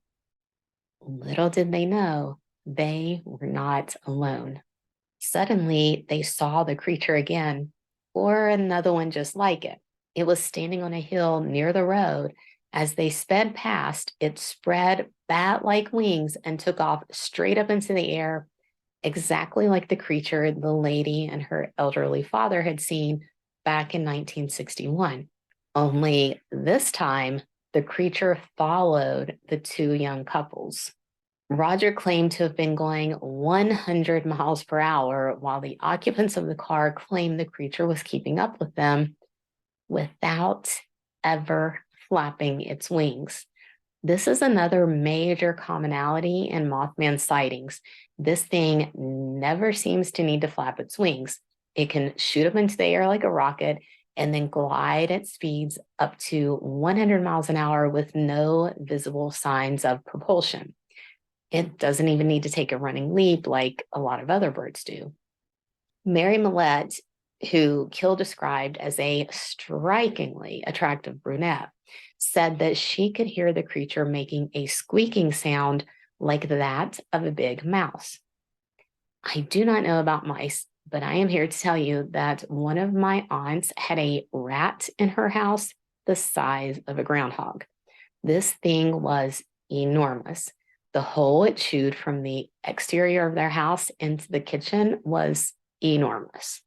Little did they know, they were not alone. Suddenly, they saw the creature again, or another one just like it. It was standing on a hill near the road. As they sped past, it spread bat-like wings and took off straight up into the air, exactly like the creature the lady and her elderly father had seen back in 1961. Only this time, the creature followed the 2 young couples. Roger claimed to have been going 100 miles per hour, while the occupants of the car claimed the creature was keeping up with them without ever flapping its wings. This is another major commonality in Mothman sightings. This thing never seems to need to flap its wings. It can shoot up into the air like a rocket and then glide at speeds up to 100 miles an hour with no visible signs of propulsion. It doesn't even need to take a running leap like a lot of other birds do. Mary Millette, who Keel described as a strikingly attractive brunette, said that she could hear the creature making a squeaking sound like that of a big mouse. I do not know about mice, but I am here to tell you that one of my aunts had a rat in her house the size of a groundhog. This thing was enormous. The hole it chewed from the exterior of their house into the kitchen was enormous.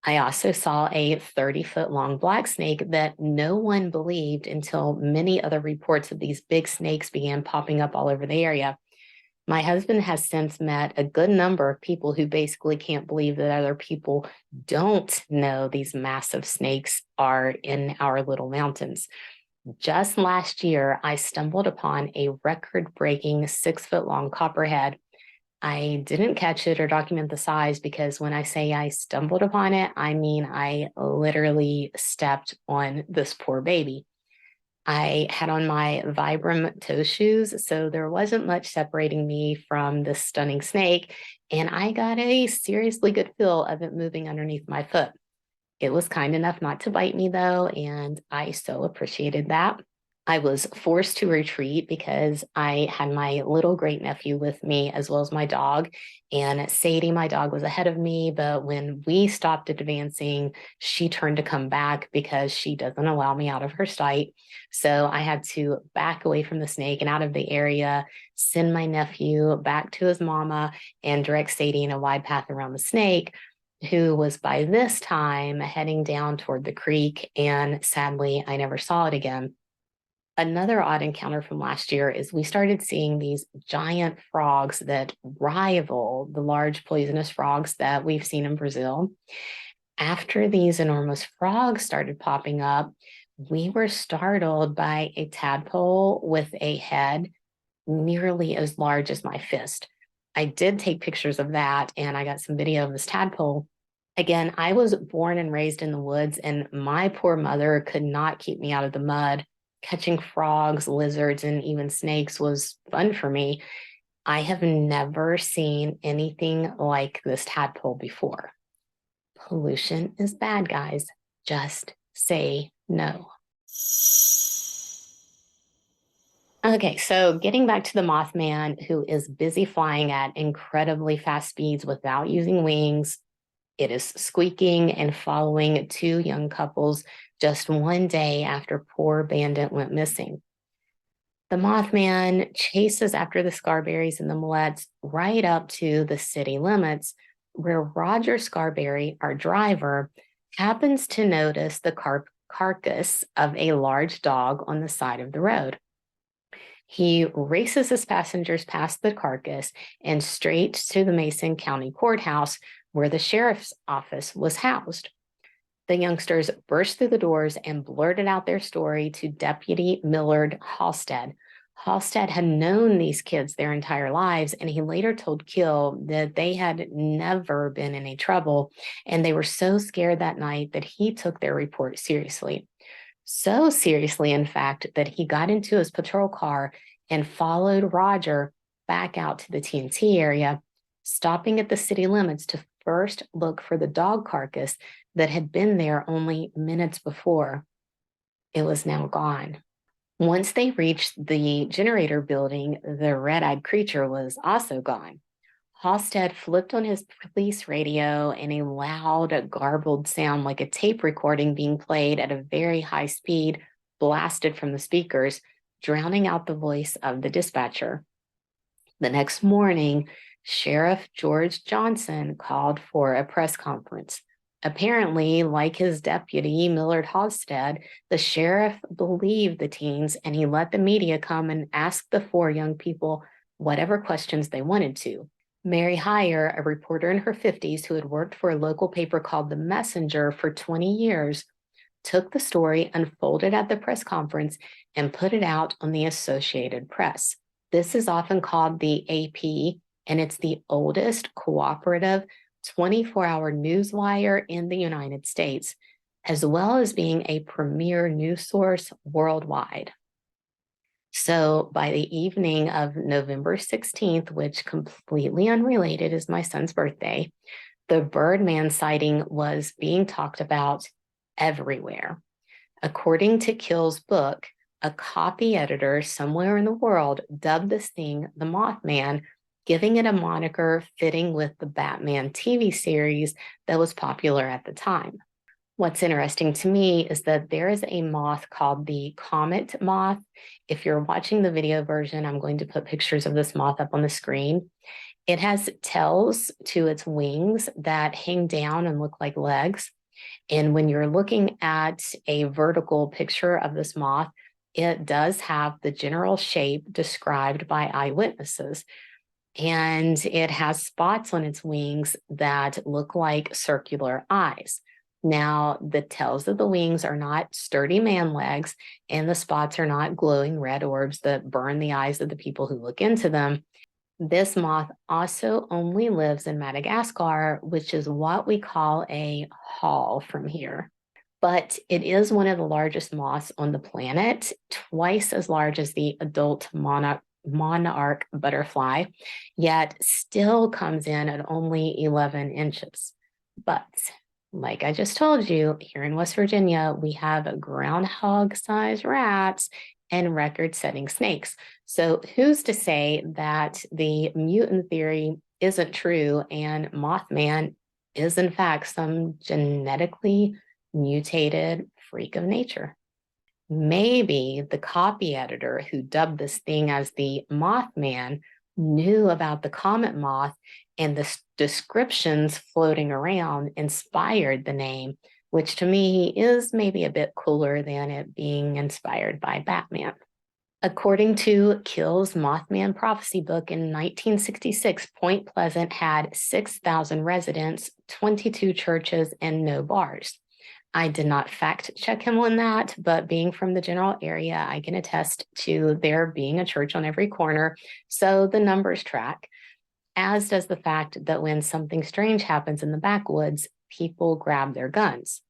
I also saw a 30-foot long black snake that no one believed until many other reports of these big snakes began popping up all over the area. My husband has since met a good number of people who basically can't believe that other people don't know these massive snakes are in our little mountains. Just last year, I stumbled upon a record-breaking 6-foot long copperhead. I didn't catch it or document the size because when I say I stumbled upon it, I mean I literally stepped on this poor baby. I had on my Vibram toe shoes, so there wasn't much separating me from this stunning snake, and I got a seriously good feel of it moving underneath my foot. It was kind enough not to bite me though, and I so appreciated that. I was forced to retreat because I had my little great nephew with me as well as my dog. And Sadie, my dog, was ahead of me. But when we stopped advancing, she turned to come back because she doesn't allow me out of her sight. So I had to back away from the snake and out of the area, send my nephew back to his mama, and direct Sadie in a wide path around the snake, who was by this time heading down toward the creek. And sadly, I never saw it again. Another odd encounter from last year is we started seeing these giant frogs that rival the large poisonous frogs that we've seen in Brazil. After these enormous frogs started popping up, we were startled by a tadpole with a head nearly as large as my fist. I did take pictures of that and I got some video of this tadpole. Again, I was born and raised in the woods, and my poor mother could not keep me out of the mud. Catching frogs, lizards, and even snakes was fun for me. I have never seen anything like this tadpole before. Pollution is bad, guys. Just say no. Okay, so getting back to the Mothman, who is busy flying at incredibly fast speeds without using wings. It is squeaking and following two young couples just one day after poor Bandit went missing. The Mothman chases after the Scarberries and the Millettes right up to the city limits, where Roger Scarberry, our driver, happens to notice the carcass of a large dog on the side of the road. He races his passengers past the carcass and straight to the Mason County Courthouse, where the sheriff's office was housed. The youngsters burst through the doors and blurted out their story to Deputy Millard Halstead. Halstead had known these kids their entire lives, and he later told Keel that they had never been in any trouble, and they were so scared that night that he took their report seriously. So seriously, in fact, that he got into his patrol car and followed Roger back out to the TNT area, stopping at the city limits to first look for the dog carcass that had been there only minutes before. It was now gone. Once they reached the generator building, the red-eyed creature was also gone. Halstead flipped on his police radio, and a loud, garbled sound like a tape recording being played at a very high speed blasted from the speakers, drowning out the voice of the dispatcher. The next morning, Sheriff George Johnson called for a press conference. Apparently, like his deputy, Millard Halstead, the sheriff believed the teens, and he let the media come and ask the four young people whatever questions they wanted to. Mary Heyer, a reporter in her 50s who had worked for a local paper called The Messenger for 20 years, took the story, unfolded at the press conference, and put it out on the Associated Press. This is often called the AP, and it's the oldest cooperative 24-hour news wire in the United States, as well as being a premier news source worldwide. So by the evening of November 16th, which completely unrelated is my son's birthday, the birdman sighting was being talked about everywhere. According to Keel's book, a copy editor somewhere in the world dubbed this thing the Mothman, giving it a moniker fitting with the Batman TV series that was popular at the time. What's interesting to me is that there is a moth called the comet moth. If you're watching the video version, I'm going to put pictures of this moth up on the screen. It has tails to its wings that hang down and look like legs. And when you're looking at a vertical picture of this moth, it does have the general shape described by eyewitnesses. And it has spots on its wings that look like circular eyes. Now, the tails of the wings are not sturdy man legs, and the spots are not glowing red orbs that burn the eyes of the people who look into them. This moth also only lives in Madagascar, which is what we call a haul from here. But it is one of the largest moths on the planet, twice as large as the adult monarch butterfly, yet still comes in at only 11 inches. But like I just told you, here in West Virginia, we have groundhog-sized rats and record-setting snakes. So who's to say that the mutant theory isn't true and Mothman is in fact some genetically mutated freak of nature? Maybe the copy editor who dubbed this thing as the Mothman knew about the comet moth, and the descriptions floating around inspired the name, which to me is maybe a bit cooler than it being inspired by Batman. According to Keel's Mothman Prophecy book in 1966, Point Pleasant had 6,000 residents, 22 churches, and no bars. I did not fact check him on that, but being from the general area, I can attest to there being a church on every corner. So the numbers track, as does the fact that when something strange happens in the backwoods, people grab their guns.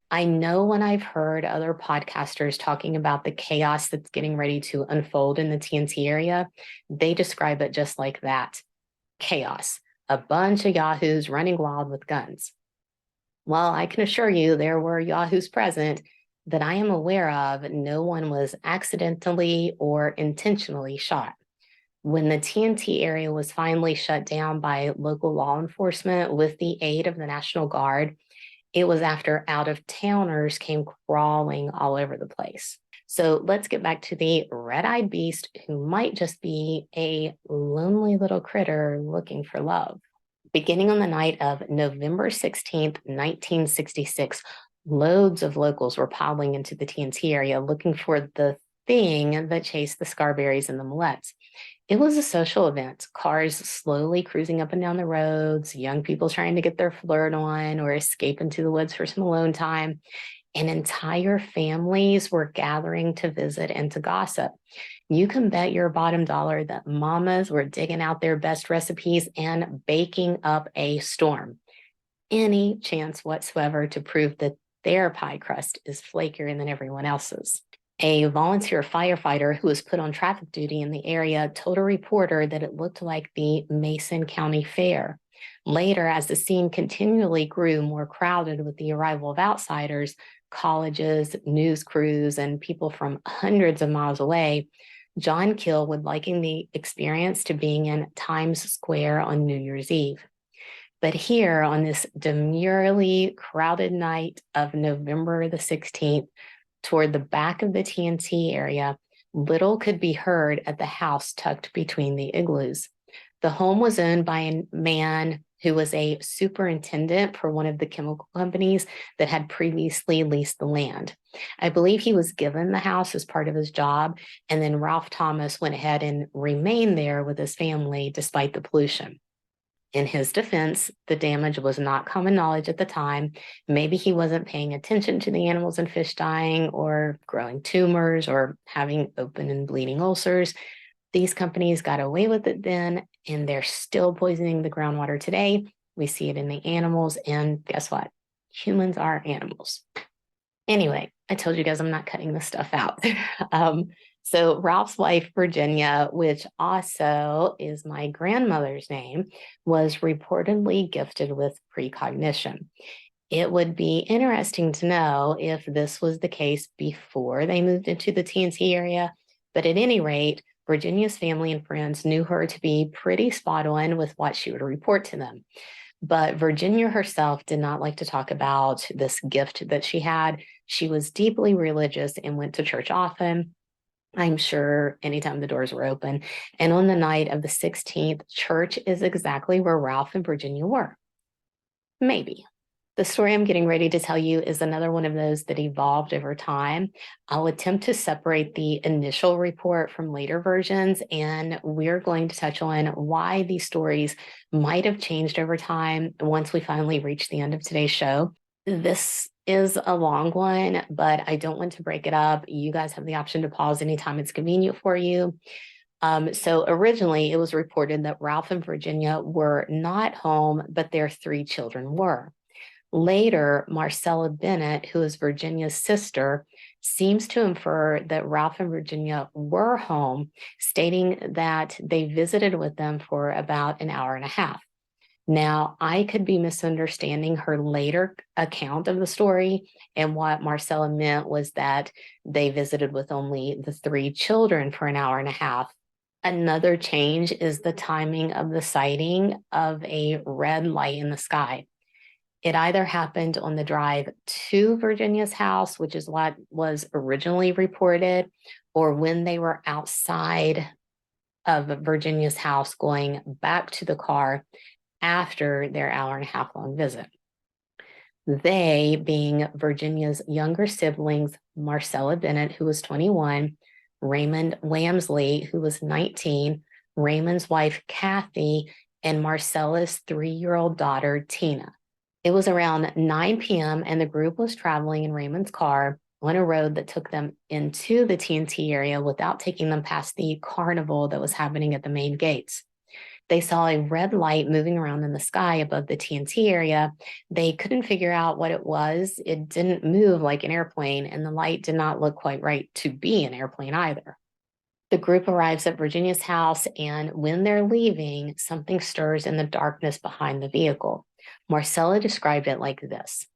I know when I've heard other podcasters talking about the chaos that's getting ready to unfold in the TNT area, they describe it just like that: chaos, a bunch of yahoos running wild with guns. Well, I can assure you there were yahoos present that I am aware of. No one was accidentally or intentionally shot. When the TNT area was finally shut down by local law enforcement with the aid of the National Guard, it was after out-of-towners came crawling all over the place. So let's get back to the red-eyed beast who might just be a lonely little critter looking for love. Beginning on the night of November 16th, 1966, loads of locals were piling into the TNT area looking for the thing that chased the Scarberries and the Millettes. It was a social event, cars slowly cruising up and down the roads, young people trying to get their flirt on or escape into the woods for some alone time, and entire families were gathering to visit and to gossip. You can bet your bottom dollar that mamas were digging out their best recipes and baking up a storm. Any chance whatsoever to prove that their pie crust is flakier than everyone else's. A volunteer firefighter who was put on traffic duty in the area told a reporter that it looked like the Mason County Fair. Later, as the scene continually grew more crowded with the arrival of outsiders, colleges, news crews, and people from hundreds of miles away, John Keel would liken the experience to being in Times Square on New Year's Eve. But here on this demurely crowded night of November the 16th, toward the back of the TNT area, little could be heard at the house tucked between the igloos. The home was owned by a man who was a superintendent for one of the chemical companies that had previously leased the land. I believe he was given the house as part of his job, and then Ralph Thomas went ahead and remained there with his family despite the pollution. In his defense, the damage was not common knowledge at the time. Maybe he wasn't paying attention to the animals and fish dying or growing tumors or having open and bleeding ulcers. These companies got away with it then, and they're still poisoning the groundwater today. We see it in the animals, and guess what? Humans are animals. Anyway, I told you guys I'm not cutting this stuff out. So Ralph's wife, Virginia, which also is my grandmother's name, was reportedly gifted with precognition. It would be interesting to know if this was the case before they moved into the TNT area, but at any rate, Virginia's family and friends knew her to be pretty spot on with what she would report to them. But Virginia herself did not like to talk about this gift that she had. She was deeply religious and went to church often. I'm sure anytime the doors were open. And on the night of the 16th, church is exactly where Ralph and Virginia were. Maybe. The story I'm getting ready to tell you is another one of those that evolved over time. I'll attempt to separate the initial report from later versions, and we're going to touch on why these stories might have changed over time once we finally reach the end of today's show. This is a long one, but I don't want to break it up. You guys have the option to pause anytime it's convenient for you. So originally it was reported that Ralph and Virginia were not home, but their 3 children were. Later, Marcella Bennett, who is Virginia's sister, seems to infer that Ralph and Virginia were home, stating that they visited with them for about an hour and a half. Now, I could be misunderstanding her later account of the story, and what Marcella meant was that they visited with only the 3 children for an hour and a half. Another change is the timing of the sighting of a red light in the sky. It either happened on the drive to Virginia's house, which is what was originally reported, or when they were outside of Virginia's house going back to the car after their hour and a half long visit. They being Virginia's younger siblings, Marcella Bennett, who was 21, Raymond Wamsley, who was 19, Raymond's wife, Kathy, and Marcella's 3-year-old daughter, Tina. It was around 9 p.m. and the group was traveling in Raymond's car on a road that took them into the TNT area without taking them past the carnival that was happening at the main gates. They saw a red light moving around in the sky above the TNT area. They couldn't figure out what it was. It didn't move like an airplane, and the light did not look quite right to be an airplane either. The group arrives at Virginia's house, and when they're leaving, something stirs in the darkness behind the vehicle. Marcella described it like this.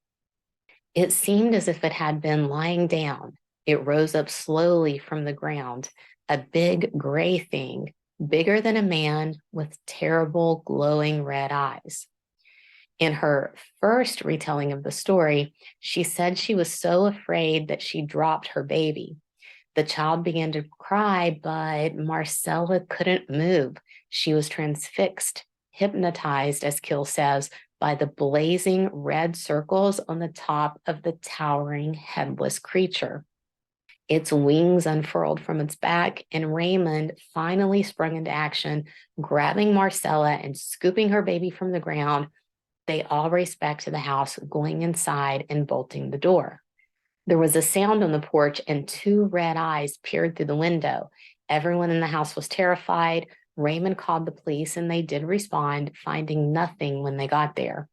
It seemed as if it had been lying down. It rose up slowly from the ground, a big gray thing, bigger than a man with terrible glowing red eyes. In her first retelling of the story, she said she was so afraid that she dropped her baby. The child began to cry, but Marcella couldn't move. She was transfixed, hypnotized, as Keel says, by the blazing red circles on the top of the towering headless creature. Its wings unfurled from its back, and Raymond finally sprung into action, grabbing Marcella and scooping her baby from the ground. They all raced back to the house, going inside and bolting the door. There was a sound on the porch, and 2 red eyes peered through the window. Everyone in the house was terrified. Raymond called the police, and they did respond, finding nothing when they got there.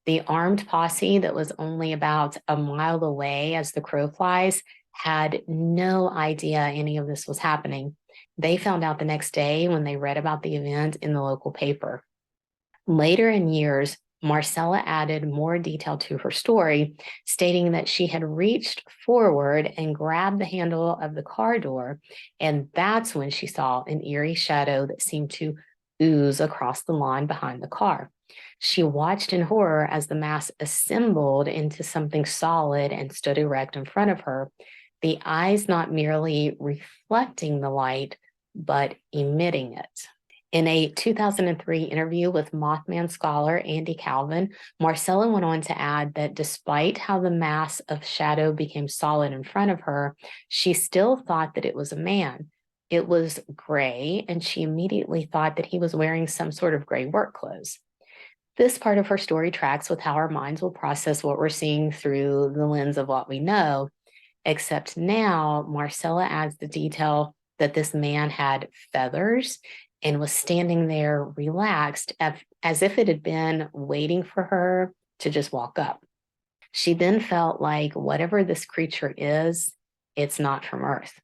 The armed posse that was only about a mile away as the crow flies had no idea any of this was happening. They found out the next day when they read about the event in the local paper. Later in years, Marcella added more detail to her story, stating that she had reached forward and grabbed the handle of the car door, and that's when she saw an eerie shadow that seemed to ooze across the lawn behind the car. She watched in horror as the mass assembled into something solid and stood erect in front of her, the eyes not merely reflecting the light, but emitting it. In a 2003 interview with Mothman scholar Andy Calvin, Marcella went on to add that despite how the mass of shadow became solid in front of her, she still thought that it was a man. It was gray, and she immediately thought that he was wearing some sort of gray work clothes. This part of her story tracks with how our minds will process what we're seeing through the lens of what we know, except now Marcella adds the detail that this man had feathers and was standing there relaxed as if it had been waiting for her to just walk up. She then felt like whatever this creature is, it's not from Earth.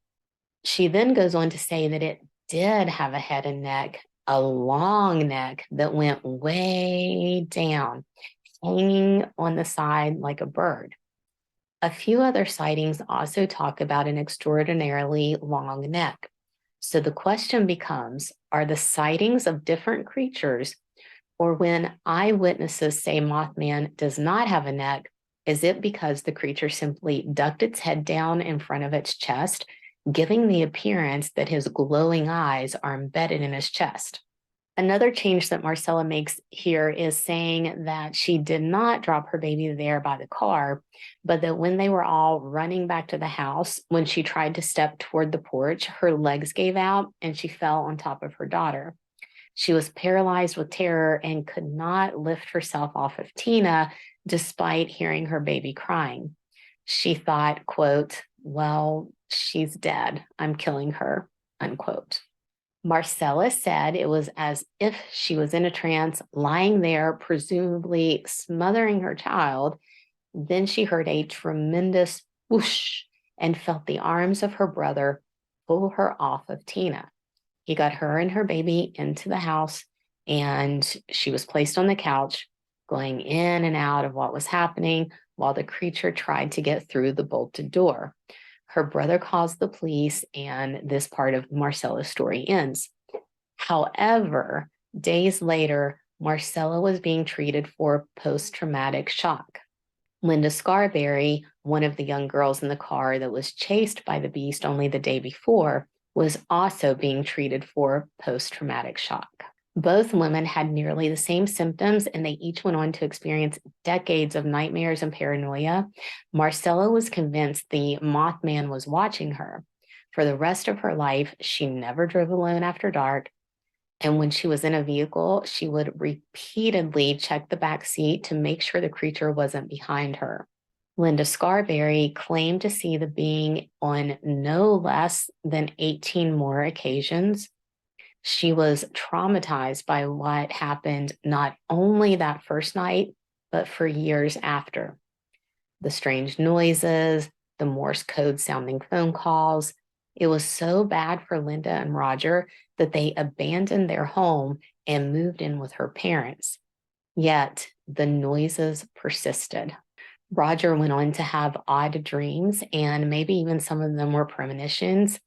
She then goes on to say that it did have a head and neck, a long neck that went way down, hanging on the side like a bird. A few other sightings also talk about an extraordinarily long neck. So the question becomes, are the sightings of different creatures, or when eyewitnesses say Mothman does not have a neck, is it because the creature simply ducked its head down in front of its chest, giving the appearance that his glowing eyes are embedded in his chest? Another change that Marcella makes here is saying that she did not drop her baby there by the car, but that when they were all running back to the house, when she tried to step toward the porch, her legs gave out and she fell on top of her daughter. She was paralyzed with terror and could not lift herself off of Tina despite hearing her baby crying. She thought, quote, well, she's dead. I'm killing her, unquote. Marcella said it was as if she was in a trance, lying there, presumably smothering her child. Then she heard a tremendous whoosh and felt the arms of her brother pull her off of Tina. He got her and her baby into the house, and she was placed on the couch, going in and out of what was happening while the creature tried to get through the bolted door. Her brother calls the police, and this part of Marcella's story ends. However, days later, Marcella was being treated for post-traumatic shock. Linda Scarberry, one of the young girls in the car that was chased by the beast only the day before, was also being treated for post-traumatic shock. Both women had nearly the same symptoms, and they each went on to experience decades of nightmares and paranoia. Marcella was convinced the Mothman was watching her. For the rest of her life, she never drove alone after dark. And when she was in a vehicle, she would repeatedly check the back seat to make sure the creature wasn't behind her. Linda Scarberry claimed to see the being on no less than 18 more occasions. She was traumatized by what happened not only that first night, but for years after. The strange noises, the Morse code sounding phone calls. It was so bad for Linda and Roger that they abandoned their home and moved in with her parents. Yet the noises persisted. Roger went on to have odd dreams, and maybe even some of them were premonitions.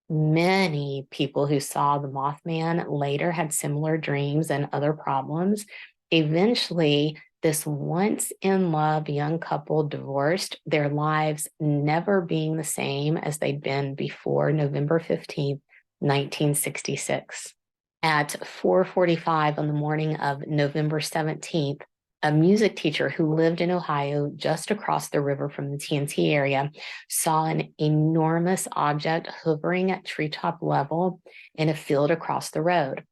Many people who saw the Mothman later had similar dreams and other problems. Eventually, this once in love young couple divorced, their lives never being the same as they'd been before November 15th, 1966. At 4:45 on the morning of November 17th, a music teacher who lived in Ohio just across the river from the TNT area saw an enormous object hovering at treetop level in a field across the road.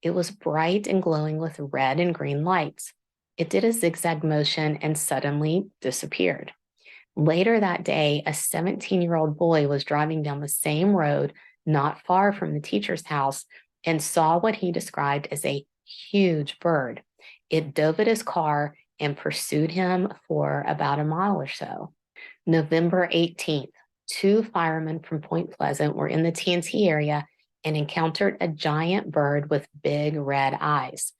It was bright and glowing with red and green lights. It did a zigzag motion and suddenly disappeared. Later that day, a 17-year-old boy was driving down the same road not far from the teacher's house and saw what he described as a huge bird. It dove at his car and pursued him for about a mile or so. November 18th, two firemen from Point Pleasant were in the TNT area and encountered a giant bird with big red eyes.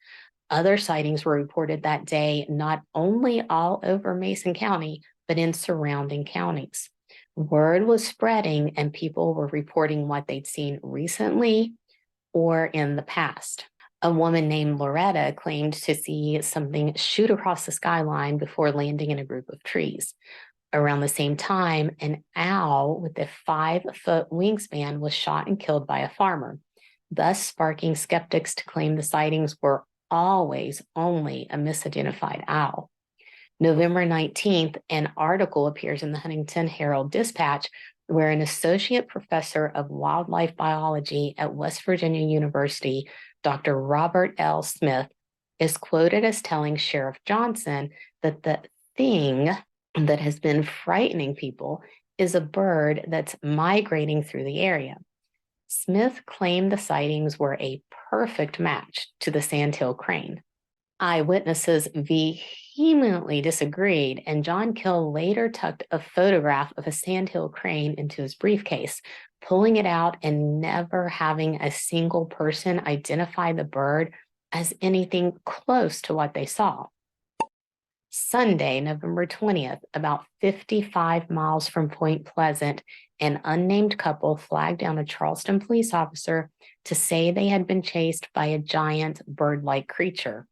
Other sightings were reported that day, not only all over Mason County, but in surrounding counties. Word was spreading, and people were reporting what they'd seen recently or in the past. A woman named Loretta claimed to see something shoot across the skyline before landing in a group of trees. Around the same time, an owl with a 5-foot wingspan was shot and killed by a farmer, thus sparking skeptics to claim the sightings were always only a misidentified owl. November 19th, an article appears in the Huntington Herald-Dispatch where an associate professor of wildlife biology at West Virginia University, Dr. Robert L. Smith, is quoted as telling Sheriff Johnson that the thing that has been frightening people is a bird that's migrating through the area. Smith claimed the sightings were a perfect match to the sandhill crane. Eyewitnesses vehemently disagreed, and John Keel later tucked a photograph of a sandhill crane into his briefcase, pulling it out and never having a single person identify the bird as anything close to what they saw. Sunday, November 20th, about 55 miles from Point Pleasant, an unnamed couple flagged down a Charleston police officer to say they had been chased by a giant bird-like creature.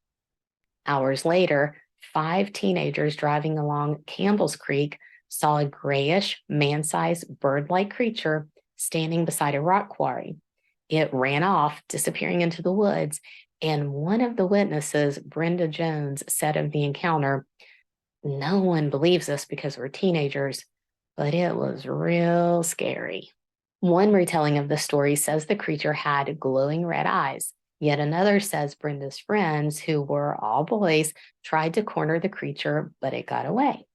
Hours later, 5 teenagers driving along Campbell's Creek saw a grayish, man-sized bird-like creature standing beside a rock quarry. It ran off, disappearing into the woods, and one of the witnesses, Brenda Jones, said of the encounter, "No one believes us because we're teenagers, but it was real scary." One retelling of the story says the creature had glowing red eyes. Yet another says Brenda's friends, who were all boys, tried to corner the creature, but it got away.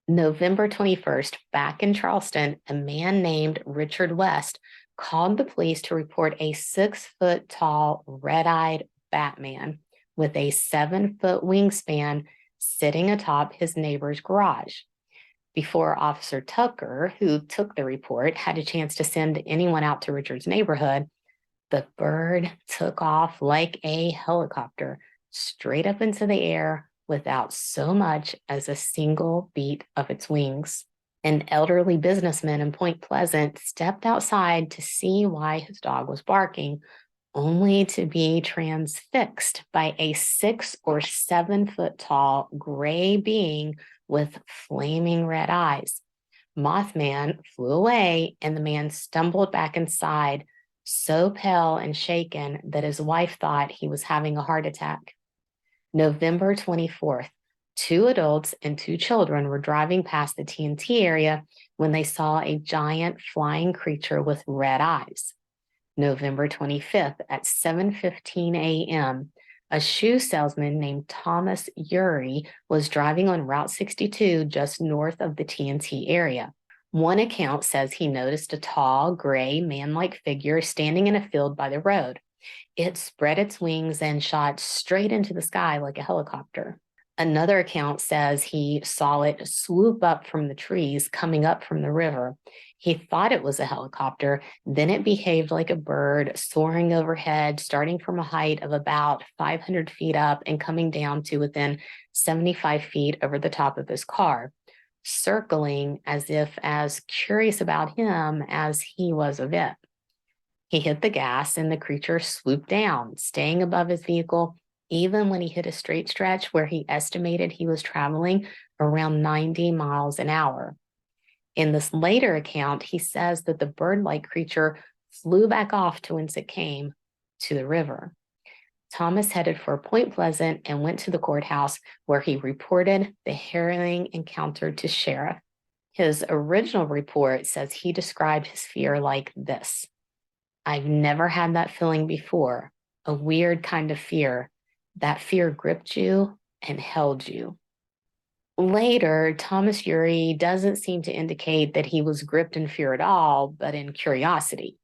November 21st, back in Charleston, a man named Richard West called the police to report a 6-foot-tall, red-eyed Batman with a 7-foot wingspan sitting atop his neighbor's garage. Before Officer Tucker, who took the report, had a chance to send anyone out to Richard's neighborhood, the bird took off like a helicopter, straight up into the air without so much as a single beat of its wings. An elderly businessman in Point Pleasant stepped outside to see why his dog was barking, only to be transfixed by a 6 or 7 foot tall gray being with flaming red eyes. Mothman flew away, and the man stumbled back inside, so pale and shaken that his wife thought he was having a heart attack. November 24th, 2 adults and 2 children were driving past the TNT area when they saw a giant flying creature with red eyes. November 25th at 7:15 a.m., a shoe salesman named Thomas Urey was driving on Route 62 just north of the TNT area. One account says he noticed a tall, gray, man-like figure standing in a field by the road. It spread its wings and shot straight into the sky like a helicopter. Another account says he saw it swoop up from the trees coming up from the river. He thought it was a helicopter, then it behaved like a bird soaring overhead, starting from a height of about 500 feet up and coming down to within 75 feet over the top of his car, circling as if as curious about him as he was of it. He hit the gas and the creature swooped down, staying above his vehicle, even when he hit a straight stretch where he estimated he was traveling around 90 miles an hour. In this later account, he says that the bird-like creature flew back off to whence it came, to the river. Thomas headed for Point Pleasant and went to the courthouse where he reported the harrowing encounter to sheriff. His original report says he described his fear like this: "I've never had that feeling before, a weird kind of fear. That fear gripped you and held you." Later, Thomas Urey doesn't seem to indicate that he was gripped in fear at all, but in curiosity.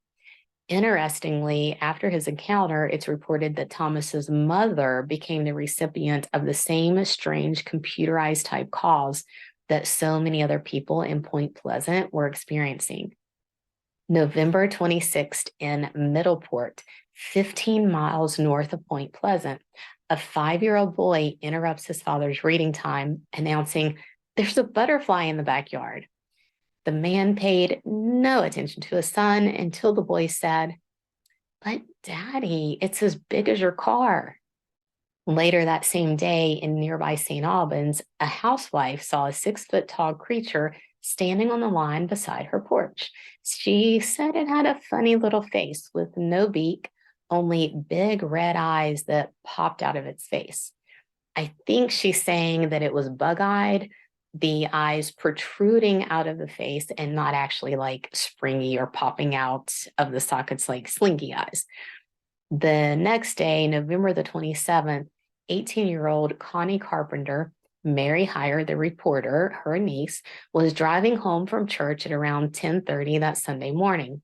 Interestingly, after his encounter, it's reported that Thomas's mother became the recipient of the same strange computerized type calls that so many other people in Point Pleasant were experiencing. November 26th in Middleport, 15 miles north of Point Pleasant, a 5-year-old boy interrupts his father's reading time, announcing, "There's a butterfly in the backyard." The man paid no attention to his son until the boy said, "But Daddy, it's as big as your car." Later that same day in nearby St. Albans, a housewife saw a 6-foot-tall creature standing on the lawn beside her porch. She said it had a funny little face with no beak, only big red eyes that popped out of its face. I think she's saying that it was bug-eyed, the eyes protruding out of the face and not actually like springy or popping out of the sockets like slinky eyes. The next day, November the 27th, 18-year-old Connie Carpenter, Mary Heyer, the reporter, her niece, was driving home from church at around 10:30 that Sunday morning.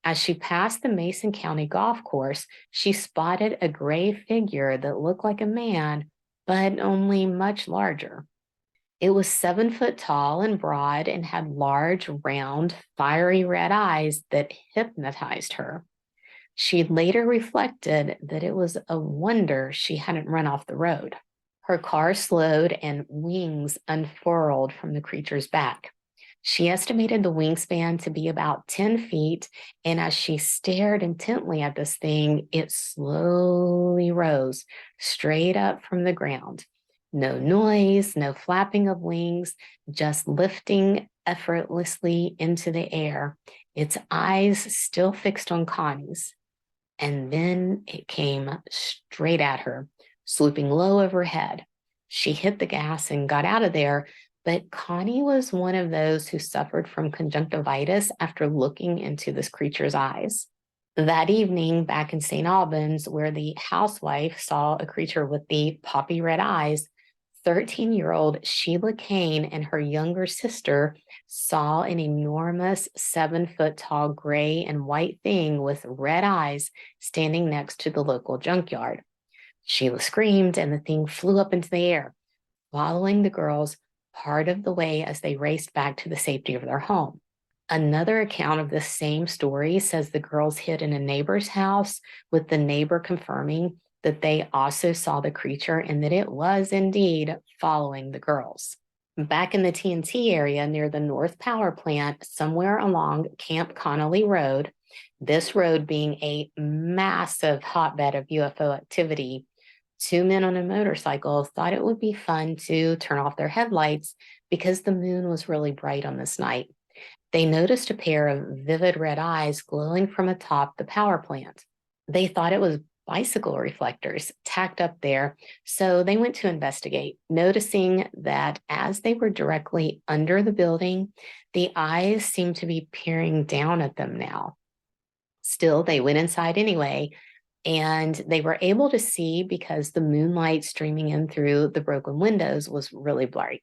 As she passed the Mason County golf course, she spotted a gray figure that looked like a man, but only much larger. It was 7 foot tall and broad and had large, round, fiery red eyes that hypnotized her. She later reflected that it was a wonder she hadn't run off the road. Her car slowed and wings unfurled from the creature's back. She estimated the wingspan to be about 10 feet, and as she stared intently at this thing, it slowly rose straight up from the ground. No noise, no flapping of wings, just lifting effortlessly into the air, its eyes still fixed on Connie's. And then it came straight at her, swooping low overhead. She hit the gas and got out of there, but Connie was one of those who suffered from conjunctivitis after looking into this creature's eyes. That evening, back in St. Albans, where the housewife saw a creature with the poppy red eyes, 13-year-old Sheila Kane and her younger sister saw an enormous 7-foot tall gray and white thing with red eyes standing next to the local junkyard. Sheila screamed and the thing flew up into the air, following the girls part of the way as they raced back to the safety of their home. Another account of this same story says the girls hid in a neighbor's house, with the neighbor confirming that they also saw the creature and that it was indeed following the girls. Back in the TNT area near the North Power Plant, somewhere along Camp Connolly Road, this road being a massive hotbed of UFO activity, 2 men on a motorcycle thought it would be fun to turn off their headlights because the moon was really bright on this night. They noticed a pair of vivid red eyes glowing from atop the power plant. They thought it was bicycle reflectors tacked up there, so they went to investigate, noticing that as they were directly under the building, the eyes seemed to be peering down at them now. Still, they went inside anyway, and they were able to see because the moonlight streaming in through the broken windows was really bright.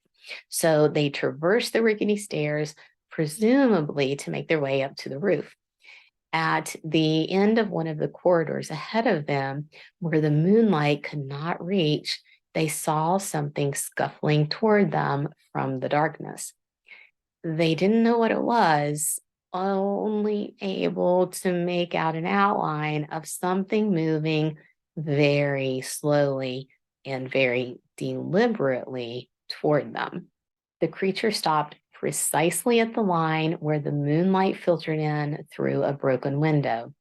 So they traversed the rickety stairs, presumably to make their way up to the roof. At the end of one of the corridors ahead of them, where the moonlight could not reach, they saw something scuffling toward them from the darkness. They didn't know what it was, only able to make out an outline of something moving very slowly and very deliberately toward them. The creature stopped precisely at the line where the moonlight filtered in through a broken window.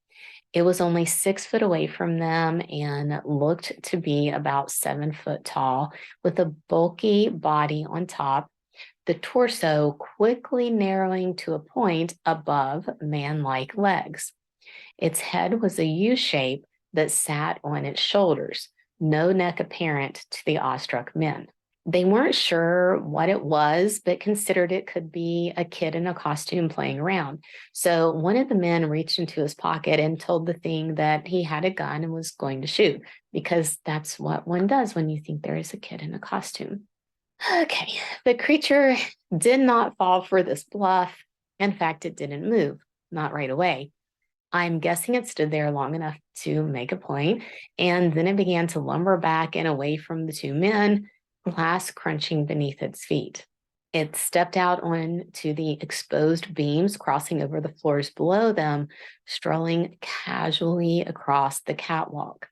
It was only 6 foot away from them and looked to be about 7 foot tall, with a bulky body on top, the torso quickly narrowing to a point above man-like legs. Its head was a U shape that sat on its shoulders, no neck apparent to the awestruck men. They weren't sure what it was, but considered it could be a kid in a costume playing around. So one of the men reached into his pocket and told the thing that he had a gun and was going to shoot, because that's what one does when you think there is a kid in a costume. Okay, the creature did not fall for this bluff. In fact, it didn't move, not right away. I'm guessing it stood there long enough to make a point, and then it began to lumber back and away from the 2 men, glass crunching beneath its feet. It stepped out onto the exposed beams, crossing over the floors below them, strolling casually across the catwalk.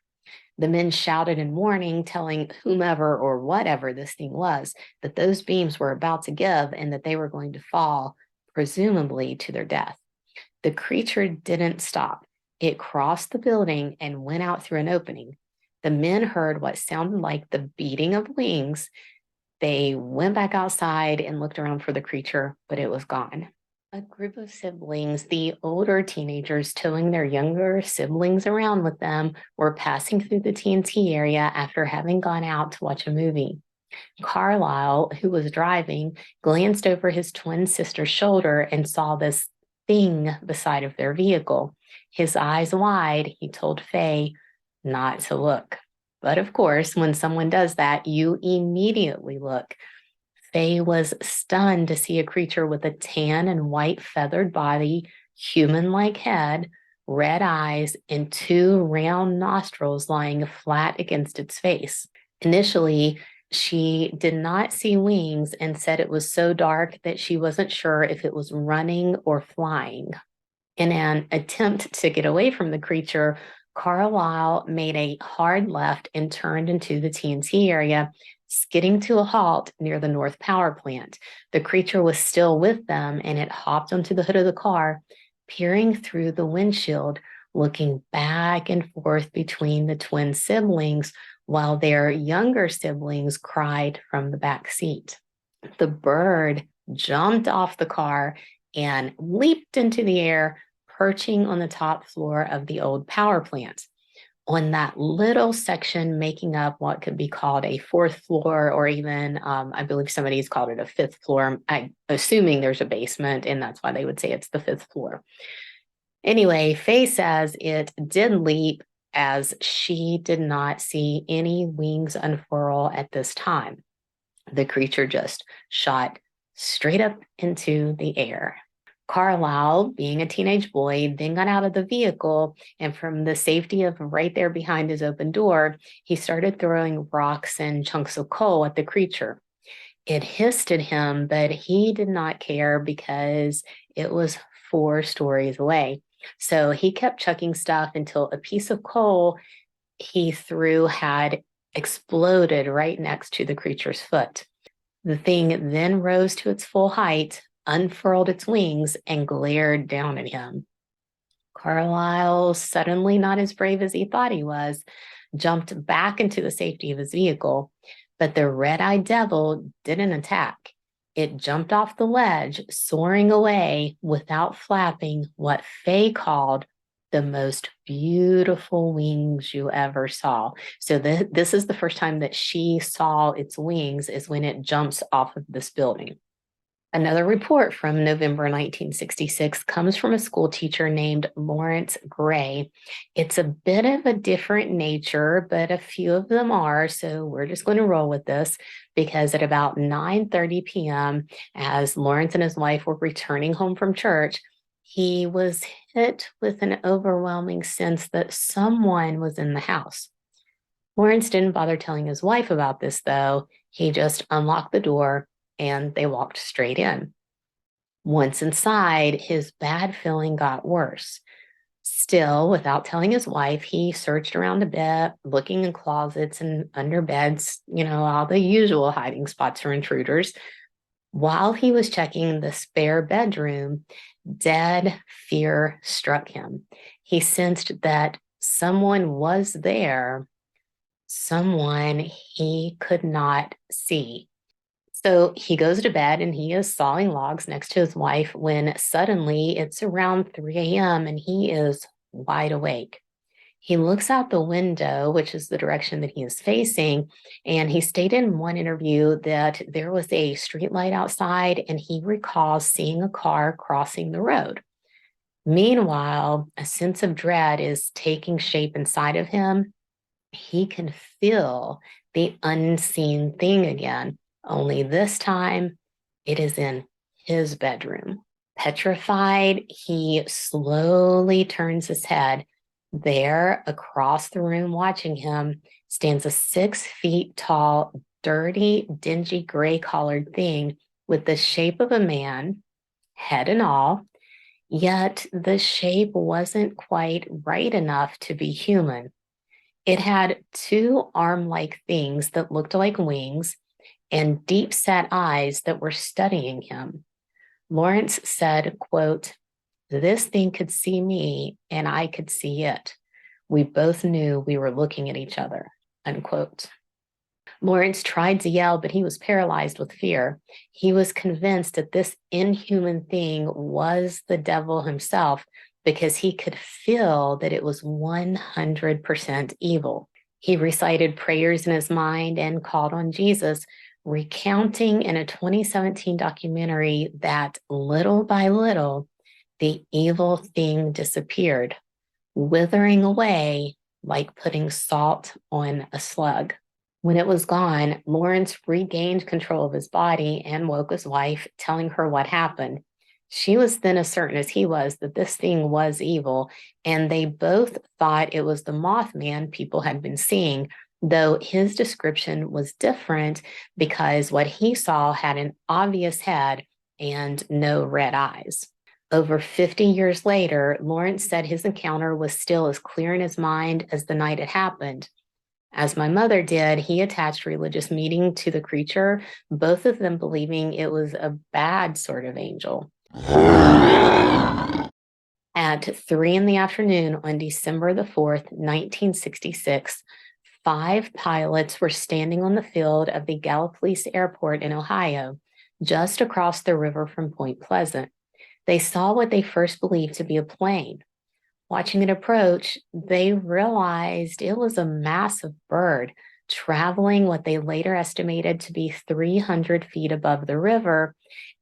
The men shouted in warning, telling whomever or whatever this thing was that those beams were about to give and that they were going to fall, presumably to their death. The creature didn't stop. It crossed the building and went out through an opening. The men heard what sounded like the beating of wings. They went back outside and looked around for the creature, but it was gone. A group of siblings, the older teenagers towing their younger siblings around with them, were passing through the TNT area after having gone out to watch a movie. Carlisle, who was driving, glanced over his twin sister's shoulder and saw this thing beside of their vehicle. His eyes wide, he told Faye not to look. But of course, when someone does that, you immediately look. Faye was stunned to see a creature with a tan and white feathered body, human-like head, red eyes, and 2 round nostrils lying flat against its face. Initially, she did not see wings and said it was so dark that she wasn't sure if it was running or flying. In an attempt to get away from the creature, Carlisle made a hard left and turned into the TNT area, skidding to a halt near the North Power Plant. The creature was still with them, and it hopped onto the hood of the car, peering through the windshield, looking back and forth between the twin siblings while their younger siblings cried from the back seat. The bird jumped off the car and leaped into the air, perching on the top floor of the old power plant. On that little section making up what could be called a 4th floor, or even, I believe somebody's called it a 5th floor. I'm assuming there's a basement, and that's why they would say it's the 5th floor. Anyway, Faye says it did leap, as she did not see any wings unfurl at this time. The creature just shot straight up into the air. Carlisle, being a teenage boy, then got out of the vehicle, and from the safety of right there behind his open door, he started throwing rocks and chunks of coal at the creature. It hissed at him, but he did not care because it was 4 stories away. So he kept chucking stuff until a piece of coal he threw had exploded right next to the creature's foot. The thing then rose to its full height, unfurled its wings, and glared down at him. Carlisle, suddenly not as brave as he thought he was, jumped back into the safety of his vehicle, but the red-eyed devil didn't attack. It jumped off the ledge, soaring away without flapping what Faye called the most beautiful wings you ever saw. So this is the first time that she saw its wings, is when it jumps off of this building. Another report from November 1966 comes from a school teacher named Lawrence Gray. It's a bit of a different nature, but a few of them are, so we're just going to roll with this, because at about 9:30 p.m., as Lawrence and his wife were returning home from church, he was hit with an overwhelming sense that someone was in the house. Lawrence didn't bother telling his wife about this, though. He just unlocked the door and they walked straight in. Once inside, his bad feeling got worse. Still, without telling his wife, he searched around a bit, looking in closets and under beds, all the usual hiding spots for intruders. While he was checking the spare bedroom, dead fear struck him. He sensed that someone was there, someone he could not see. So he goes to bed and he is sawing logs next to his wife when suddenly it's around 3 a.m. and he is wide awake. He looks out the window, which is the direction that he is facing, and he stated in one interview that there was a streetlight outside and he recalls seeing a car crossing the road. Meanwhile, a sense of dread is taking shape inside of him. He can feel the unseen thing again, only this time it is in his bedroom. Petrified, he slowly turns his head. There, across the room watching him, stands a 6 feet tall, dirty, dingy, gray-collared thing with the shape of a man, head and all, yet the shape wasn't quite right enough to be human. It had 2 arm-like things that looked like wings and deep-set eyes that were studying him. Lawrence said, quote, "This thing could see me and I could see it. We both knew we were looking at each other," unquote. Lawrence tried to yell, but he was paralyzed with fear. He was convinced that this inhuman thing was the devil himself because he could feel that it was 100% evil. He recited prayers in his mind and called on Jesus, recounting in a 2017 documentary that little by little, the evil thing disappeared, withering away like putting salt on a slug. When it was gone, Lawrence regained control of his body and woke his wife, telling her what happened. She was then as certain as he was that this thing was evil, and they both thought it was the Mothman people had been seeing, though his description was different because what he saw had an obvious head and no red eyes. Over 50 years later, Lawrence said his encounter was still as clear in his mind as the night it happened. As my mother did, he attached religious meaning to the creature, both of them believing it was a bad sort of angel. At 3 p.m. on December the 4th, 1966, 5 pilots were standing on the field of the Gallipolis Airport in Ohio, just across the river from Point Pleasant. They saw what they first believed to be a plane. Watching it approach, they realized it was a massive bird traveling what they later estimated to be 300 feet above the river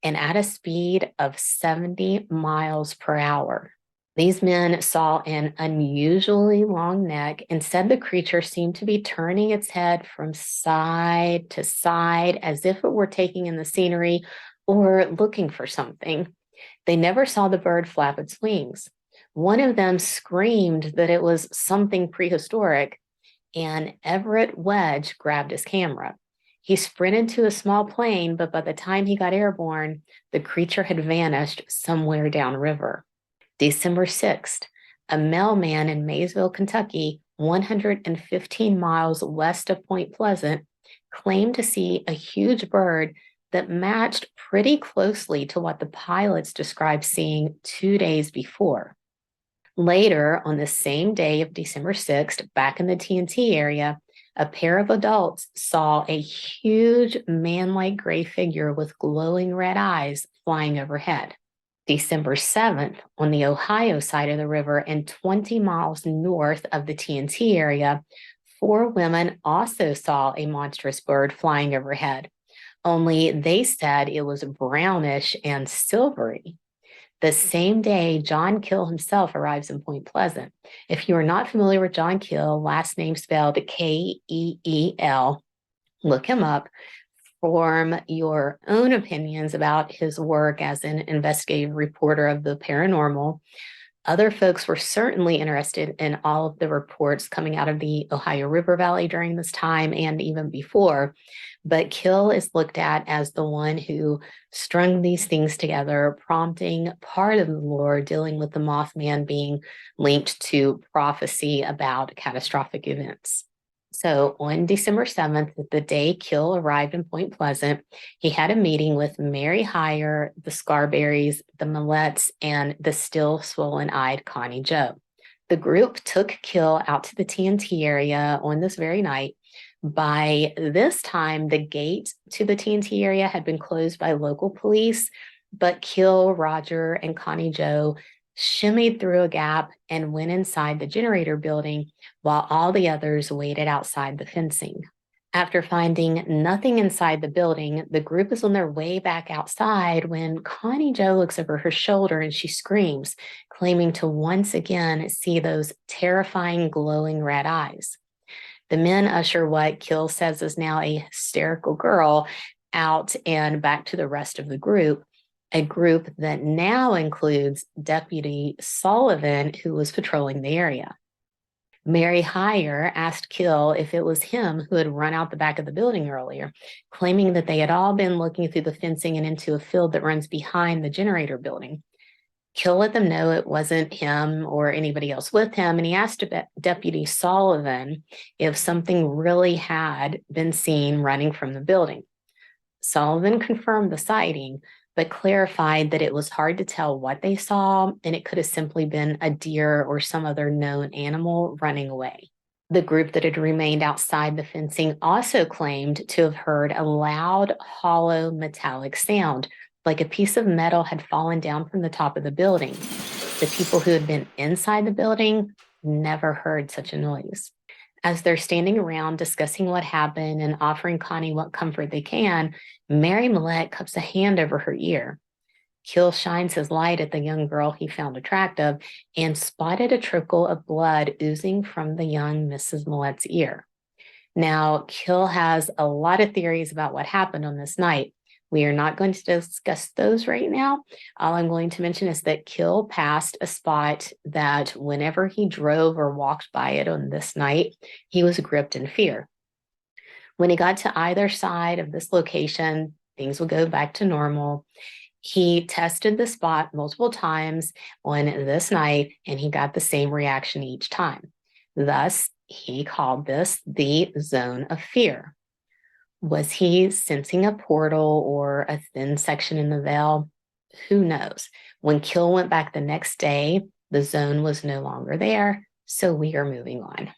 and at a speed of 70 miles per hour. These men saw an unusually long neck and said the creature seemed to be turning its head from side to side as if it were taking in the scenery or looking for something. They never saw the bird flap its wings. One of them screamed that it was something prehistoric, and Everett Wedge grabbed his camera. He sprinted to a small plane, but by the time he got airborne, the creature had vanished somewhere downriver. December 6th, a mailman in Maysville, Kentucky, 115 miles west of Point Pleasant, claimed to see a huge bird that matched pretty closely to what the pilots described seeing 2 days before. Later, on the same day of December 6th, back in the TNT area, a pair of adults saw a huge man-like gray figure with glowing red eyes flying overhead. December 7th, on the Ohio side of the river and 20 miles north of the TNT area, 4 women also saw a monstrous bird flying overhead, only they said it was brownish and silvery. The same day, John Keel himself arrives in Point Pleasant. If you are not familiar with John Keel, last name spelled Keel, look him up. Form your own opinions about his work as an investigative reporter of the paranormal. Other folks were certainly interested in all of the reports coming out of the Ohio River Valley during this time and even before. But Keel is looked at as the one who strung these things together, prompting part of the lore dealing with the Mothman being linked to prophecy about catastrophic events. So on December 7th, the day Keel arrived in Point Pleasant, he had a meeting with Mary Hyre, the Scarberries, the Millettes, and the still swollen-eyed Connie Joe. The group took Keel out to the TNT area on this very night. By this time, the gate to the TNT area had been closed by local police, but Keel, Roger, and Connie Joe shimmied through a gap and went inside the generator building while all the others waited outside the fencing. After finding nothing inside the building, the group is on their way back outside when Connie Joe looks over her shoulder and she screams, claiming to once again see those terrifying glowing red eyes. The men usher what Keel says is now a hysterical girl out and back to the rest of the group, a group that now includes Deputy Sullivan, who was patrolling the area. Mary Hyre asked Keel if it was him who had run out the back of the building earlier, claiming that they had all been looking through the fencing and into a field that runs behind the generator building. Keel let them know it wasn't him or anybody else with him, and he asked Deputy Sullivan if something really had been seen running from the building. Sullivan confirmed the sighting, but clarified that it was hard to tell what they saw, and it could have simply been a deer or some other known animal running away. The group that had remained outside the fencing also claimed to have heard a loud, hollow, metallic sound, like a piece of metal had fallen down from the top of the building. The people who had been inside the building never heard such a noise. As they're standing around discussing what happened and offering Connie what comfort they can, Mary Millette cups a hand over her ear. Keel shines his light at the young girl he found attractive and spotted a trickle of blood oozing from the young Mrs. Millette's ear. Now, Keel has a lot of theories about what happened on this night. We are not going to discuss those right now. All I'm going to mention is that Keel passed a spot that whenever he drove or walked by it on this night, he was gripped in fear. When he got to either side of this location, things would go back to normal. He tested the spot multiple times on this night, and he got the same reaction each time. Thus, he called this the zone of fear. Was he sensing a portal or a thin section in the veil? Who knows? When Keel went back the next day, the zone was no longer there, so we are moving on.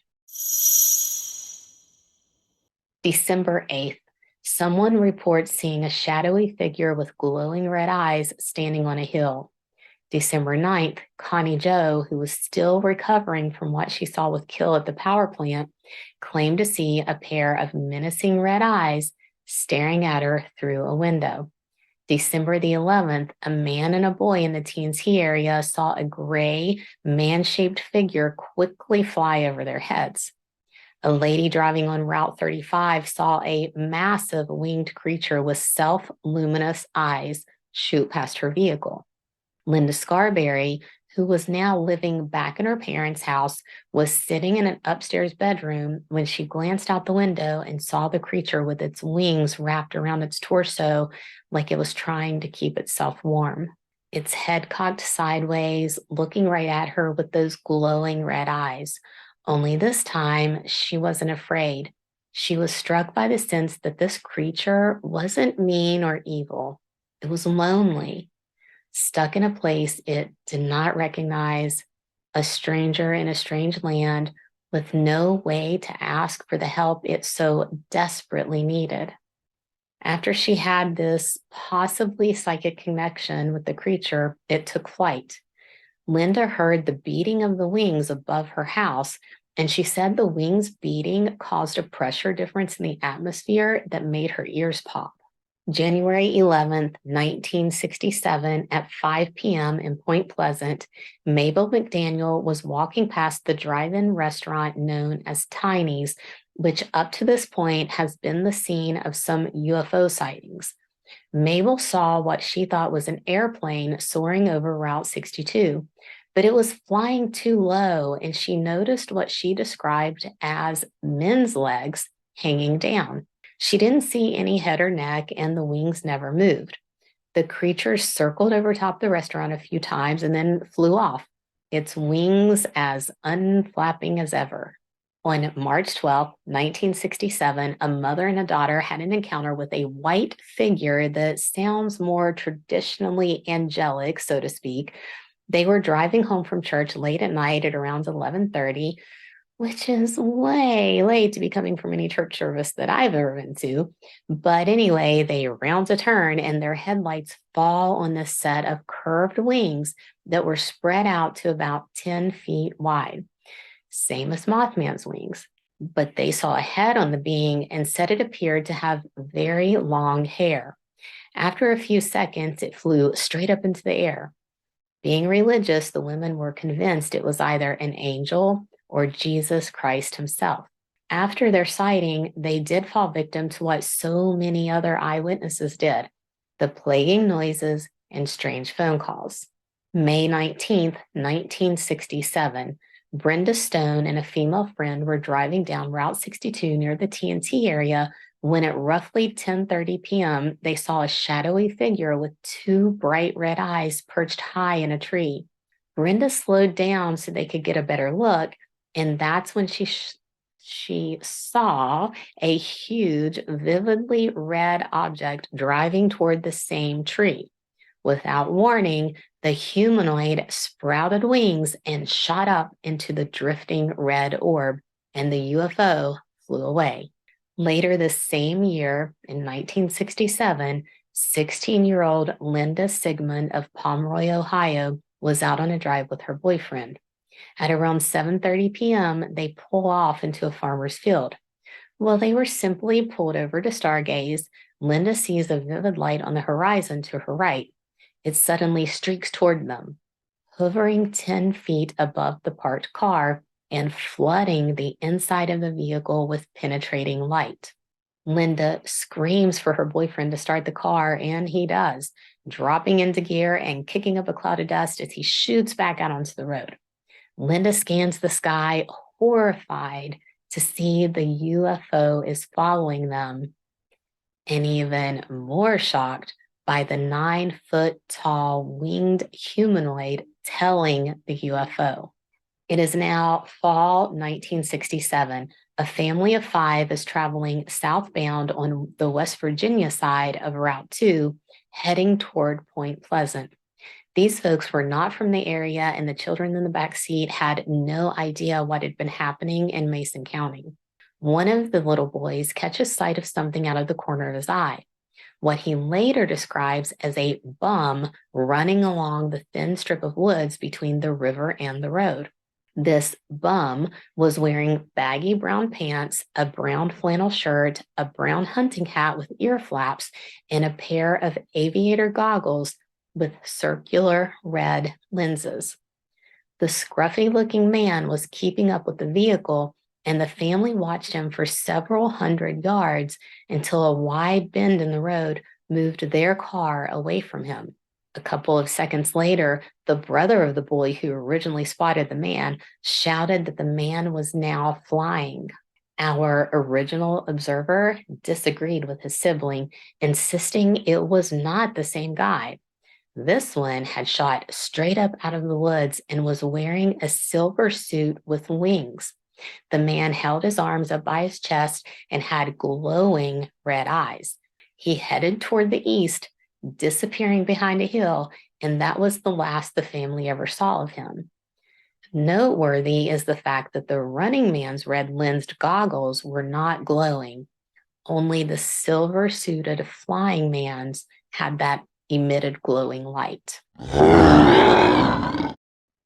December 8th, someone reports seeing a shadowy figure with glowing red eyes standing on a hill. December 9th, Connie Joe, who was still recovering from what she saw with Keel at the power plant, claimed to see a pair of menacing red eyes staring at her through a window. December the 11th, a man and a boy in the TNT area saw a gray, man-shaped figure quickly fly over their heads. A lady driving on Route 35 saw a massive winged creature with self-luminous eyes shoot past her vehicle. Linda Scarberry, who was now living back in her parents' house, was sitting in an upstairs bedroom when she glanced out the window and saw the creature with its wings wrapped around its torso like it was trying to keep itself warm. Its head cocked sideways, looking right at her with those glowing red eyes. Only this time, she wasn't afraid. She was struck by the sense that this creature wasn't mean or evil. It was lonely, stuck in a place it did not recognize, a stranger in a strange land with no way to ask for the help it so desperately needed. After she had this possibly psychic connection with the creature, it took flight. Linda heard the beating of the wings above her house, and she said the wings beating caused a pressure difference in the atmosphere that made her ears pop. January 11th, 1967, at 5 p.m. in Point Pleasant, Mabel McDaniel was walking past the drive-in restaurant known as Tiny's, which up to this point has been the scene of some UFO sightings. Mabel saw what she thought was an airplane soaring over Route 62, but it was flying too low, and she noticed what she described as men's legs hanging down. She didn't see any head or neck, and the wings never moved. The creature circled over top the restaurant a few times and then flew off, its wings as unflapping as ever. On March 12, 1967, a mother and a daughter had an encounter with a white figure that sounds more traditionally angelic, so to speak. They were driving home from church late at night at around 11:30, which is way late to be coming from any church service that I've ever been to. But anyway, they round a turn and their headlights fall on this set of curved wings that were spread out to about 10 feet wide. Same as Mothman's wings. But they saw a head on the being and said it appeared to have very long hair. After a few seconds, it flew straight up into the air. Being religious, the women were convinced it was either an angel or Jesus Christ himself. After their sighting, they did fall victim to what so many other eyewitnesses did, the plaguing noises and strange phone calls. May 19th, 1967, Brenda Stone and a female friend were driving down Route 62 near the TNT area when at roughly 10:30 p.m., they saw a shadowy figure with two bright red eyes perched high in a tree. Brenda slowed down so they could get a better look, and that's when she saw a huge, vividly red object driving toward the same tree. Without warning, the humanoid sprouted wings and shot up into the drifting red orb, and the UFO flew away. Later this same year, in 1967, 16-year-old Linda Sigmund of Pomeroy, Ohio, was out on a drive with her boyfriend. At around 7:30 p.m., they pull off into a farmer's field. While they were simply pulled over to stargaze, Linda sees a vivid light on the horizon to her right. It suddenly streaks toward them, hovering 10 feet above the parked car and flooding the inside of the vehicle with penetrating light. Linda screams for her boyfriend to start the car, and he does, dropping into gear and kicking up a cloud of dust as he shoots back out onto the road. Linda scans the sky, horrified to see the UFO is following them, and even more shocked by the 9-foot-tall winged humanoid telling the UFO. It is now fall 1967. A family of 5 is traveling southbound on the West Virginia side of Route 2, heading toward Point Pleasant. These folks were not from the area, and the children in the back seat had no idea what had been happening in Mason County. One of the little boys catches sight of something out of the corner of his eye, what he later describes as a bum running along the thin strip of woods between the river and the road. This bum was wearing baggy brown pants, a brown flannel shirt, a brown hunting hat with ear flaps, and a pair of aviator goggles with circular red lenses. The scruffy-looking man was keeping up with the vehicle, and the family watched him for several hundred yards until a wide bend in the road moved their car away from him. A couple of seconds later, the brother of the boy who originally spotted the man shouted that the man was now flying. Our original observer disagreed with his sibling, insisting it was not the same guy. This one had shot straight up out of the woods and was wearing a silver suit with wings. The man held his arms up by his chest and had glowing red eyes. He headed toward the east, disappearing behind a hill, and that was the last the family ever saw of him. Noteworthy is the fact that the running man's red-lensed goggles were not glowing. Only the silver-suited flying man's had that emitted glowing light.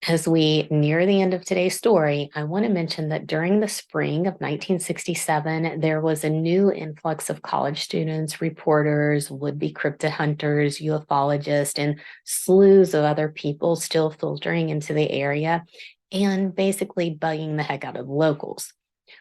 As we near the end of today's story, I want to mention that during the spring of 1967, there was a new influx of college students, reporters, would-be cryptid hunters, ufologists, and slews of other people still filtering into the area and basically bugging the heck out of locals.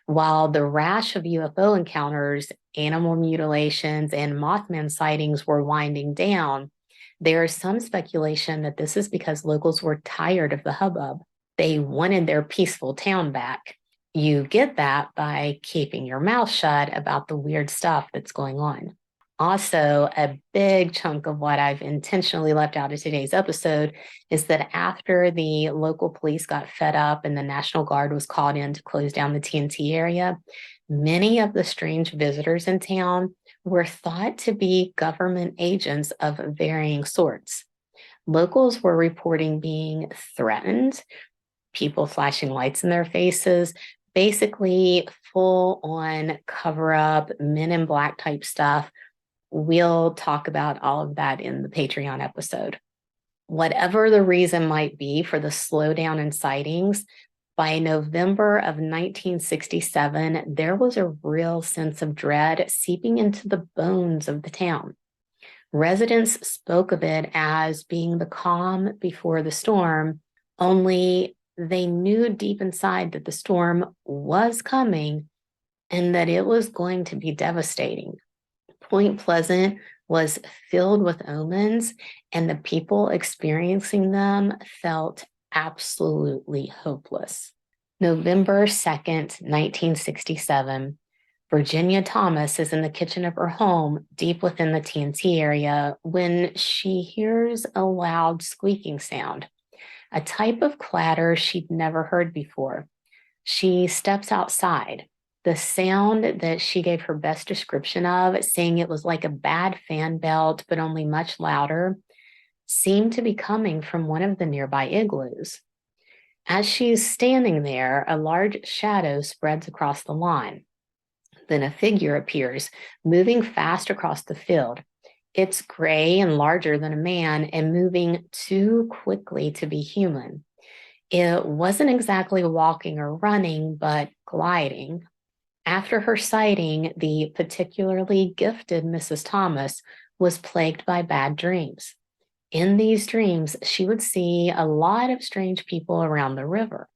While the rash of UFO encounters, animal mutilations, and Mothman sightings were winding down, there is some speculation that this is because locals were tired of the hubbub. They wanted their peaceful town back. You get that by keeping your mouth shut about the weird stuff that's going on. Also, a big chunk of what I've intentionally left out of today's episode is that after the local police got fed up and the National Guard was called in to close down the TNT area, many of the strange visitors in town were thought to be government agents of varying sorts. Locals were reporting being threatened, people flashing lights in their faces, basically full-on cover-up, Men in Black type stuff. We'll talk about all of that in the Patreon episode. Whatever the reason might be for the slowdown in sightings, by November of 1967, there was a real sense of dread seeping into the bones of the town. Residents spoke of it as being the calm before the storm, only they knew deep inside that the storm was coming and that it was going to be devastating. Point Pleasant was filled with omens, and the people experiencing them felt absolutely hopeless. November 2nd, 1967, Virginia Thomas is in the kitchen of her home deep within the TNT area when she hears a loud squeaking sound, a type of clatter she'd never heard before. She steps outside. The sound that she gave her best description of, saying it was like a bad fan belt, but only much louder, seemed to be coming from one of the nearby igloos. As she's standing there, a large shadow spreads across the lawn. Then a figure appears, moving fast across the field. It's gray and larger than a man and moving too quickly to be human. It wasn't exactly walking or running, but gliding. After her sighting, the particularly gifted Mrs. Thomas was plagued by bad dreams. In these dreams, she would see a lot of strange people around the river.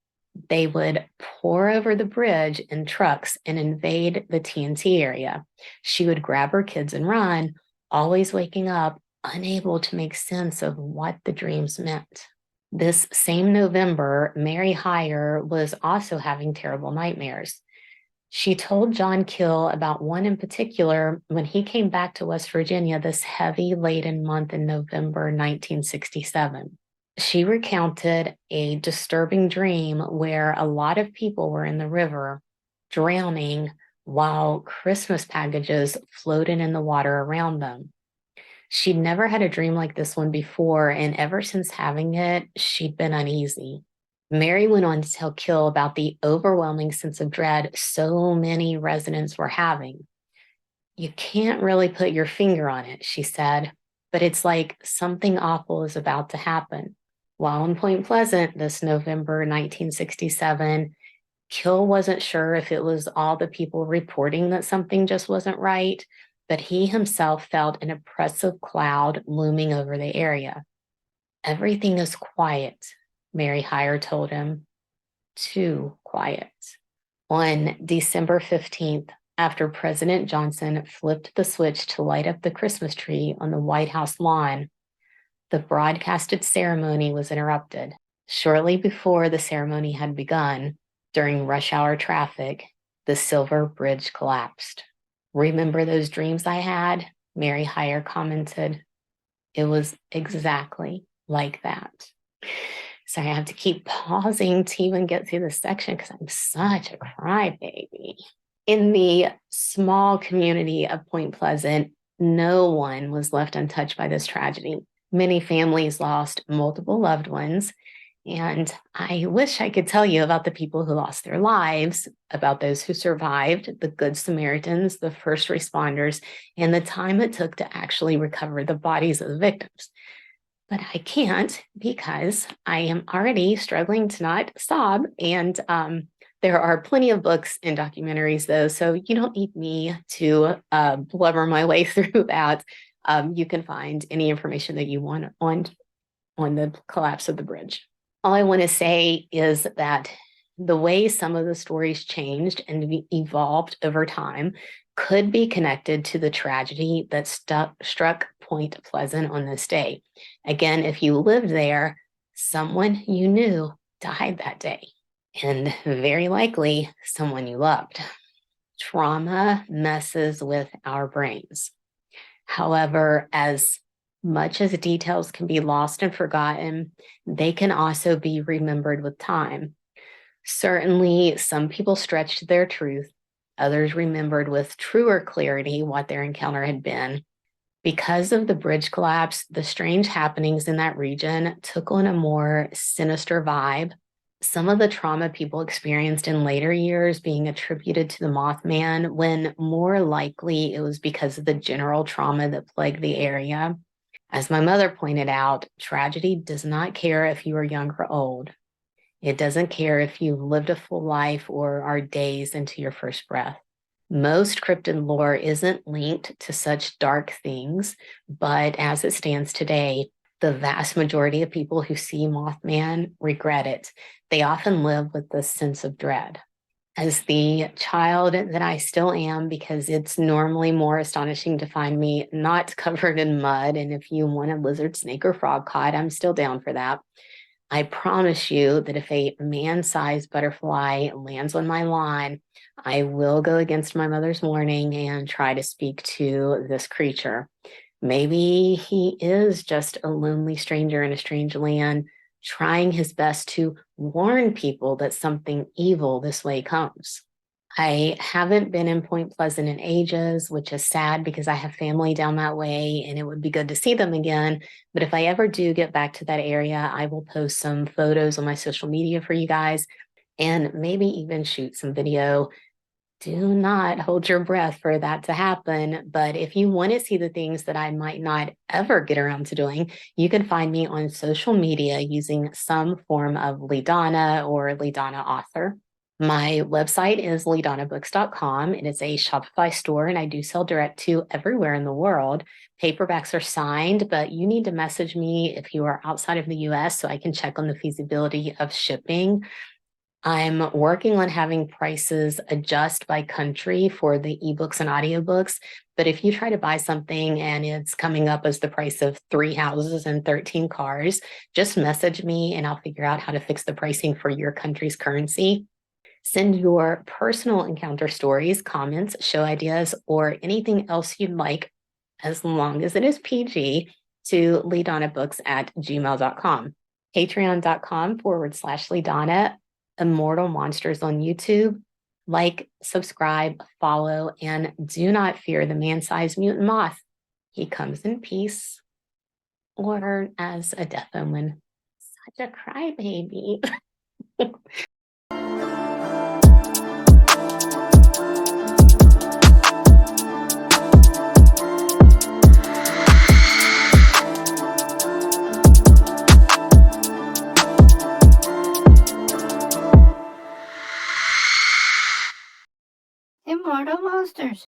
They would pour over the bridge in trucks and invade the TNT area. She would grab her kids and run, always waking up, unable to make sense of what the dreams meant. This same November, Mary Heyer was also having terrible nightmares. She told John Keel about one in particular when he came back to West Virginia this heavy laden month in November 1967. She recounted a disturbing dream where a lot of people were in the river drowning while Christmas packages floated in the water around them. She'd never had a dream like this one before, and ever since having it, she'd been uneasy. Mary went on to tell Keel about the overwhelming sense of dread so many residents were having. You can't really put your finger on it, she said, but it's like something awful is about to happen. While in Point Pleasant this November 1967, Keel wasn't sure if it was all the people reporting that something just wasn't right, but he himself felt an oppressive cloud looming over the area. Everything is quiet, Mary Hyre told him. Too quiet. On December 15th, after President Johnson flipped the switch to light up the Christmas tree on the White House lawn, the broadcasted ceremony was interrupted. Shortly before the ceremony had begun, during rush hour traffic, the Silver Bridge collapsed. Remember those dreams I had? Mary Hyre commented. It was exactly like that. Sorry, I have to keep pausing to even get through this section because I'm such a crybaby. In the small community of Point Pleasant, no one was left untouched by this tragedy. Many families lost multiple loved ones, and I wish I could tell you about the people who lost their lives, about those who survived, the Good Samaritans, the first responders, and the time it took to actually recover the bodies of the victims. But I can't because I am already struggling to not sob, and there are plenty of books and documentaries, though, so you don't need me to blubber my way through that. You can find any information that you want on the collapse of the bridge. All I want to say is that the way some of the stories changed and evolved over time could be connected to the tragedy that struck Point Pleasant on this day. Again, if you lived there, someone you knew died that day, and very likely someone you loved. Trauma messes with our brains. However, as much as details can be lost and forgotten, they can also be remembered with time. Certainly, some people stretched their truth. Others remembered with truer clarity what their encounter had been. Because of the bridge collapse, the strange happenings in that region took on a more sinister vibe. Some of the trauma people experienced in later years being attributed to the Mothman, when more likely it was because of the general trauma that plagued the area. As my mother pointed out, tragedy does not care if you are young or old. It doesn't care if you've lived a full life or are days into your first breath. Most cryptid lore isn't linked to such dark things, but as it stands today, the vast majority of people who see Mothman regret it. They often live with this sense of dread. As the child that I still am, because it's normally more astonishing to find me not covered in mud, and if you want a lizard, snake, or frog caught, I'm still down for that. I promise you that if a man-sized butterfly lands on my lawn, I will go against my mother's warning and try to speak to this creature. Maybe he is just a lonely stranger in a strange land, trying his best to warn people that something evil this way comes. I haven't been in Point Pleasant in ages, which is sad because I have family down that way and it would be good to see them again. But if I ever do get back to that area, I will post some photos on my social media for you guys and maybe even shoot some video. Do not hold your breath for that to happen. But if you want to see the things that I might not ever get around to doing, you can find me on social media using some form of LeeDawna or LeeDawna author. My website is leedawnabooks.com. It is a Shopify store, and I do sell direct to everywhere in the world. Paperbacks are signed, but you need to message me if you are outside of the US so I can check on the feasibility of shipping. I'm working on having prices adjust by country for the ebooks and audiobooks. But if you try to buy something and it's coming up as the price of 3 houses and 13 cars, just message me and I'll figure out how to fix the pricing for your country's currency. Send your personal encounter stories, comments, show ideas, or anything else you'd like, as long as it is PG, to leedawnabooks@gmail.com. Patreon.com/LeeDawna. Immortal Monsters on YouTube. Like, subscribe, follow, and do not fear the man-sized mutant moth. He comes in peace or as a death omen. Such a crybaby. no monsters.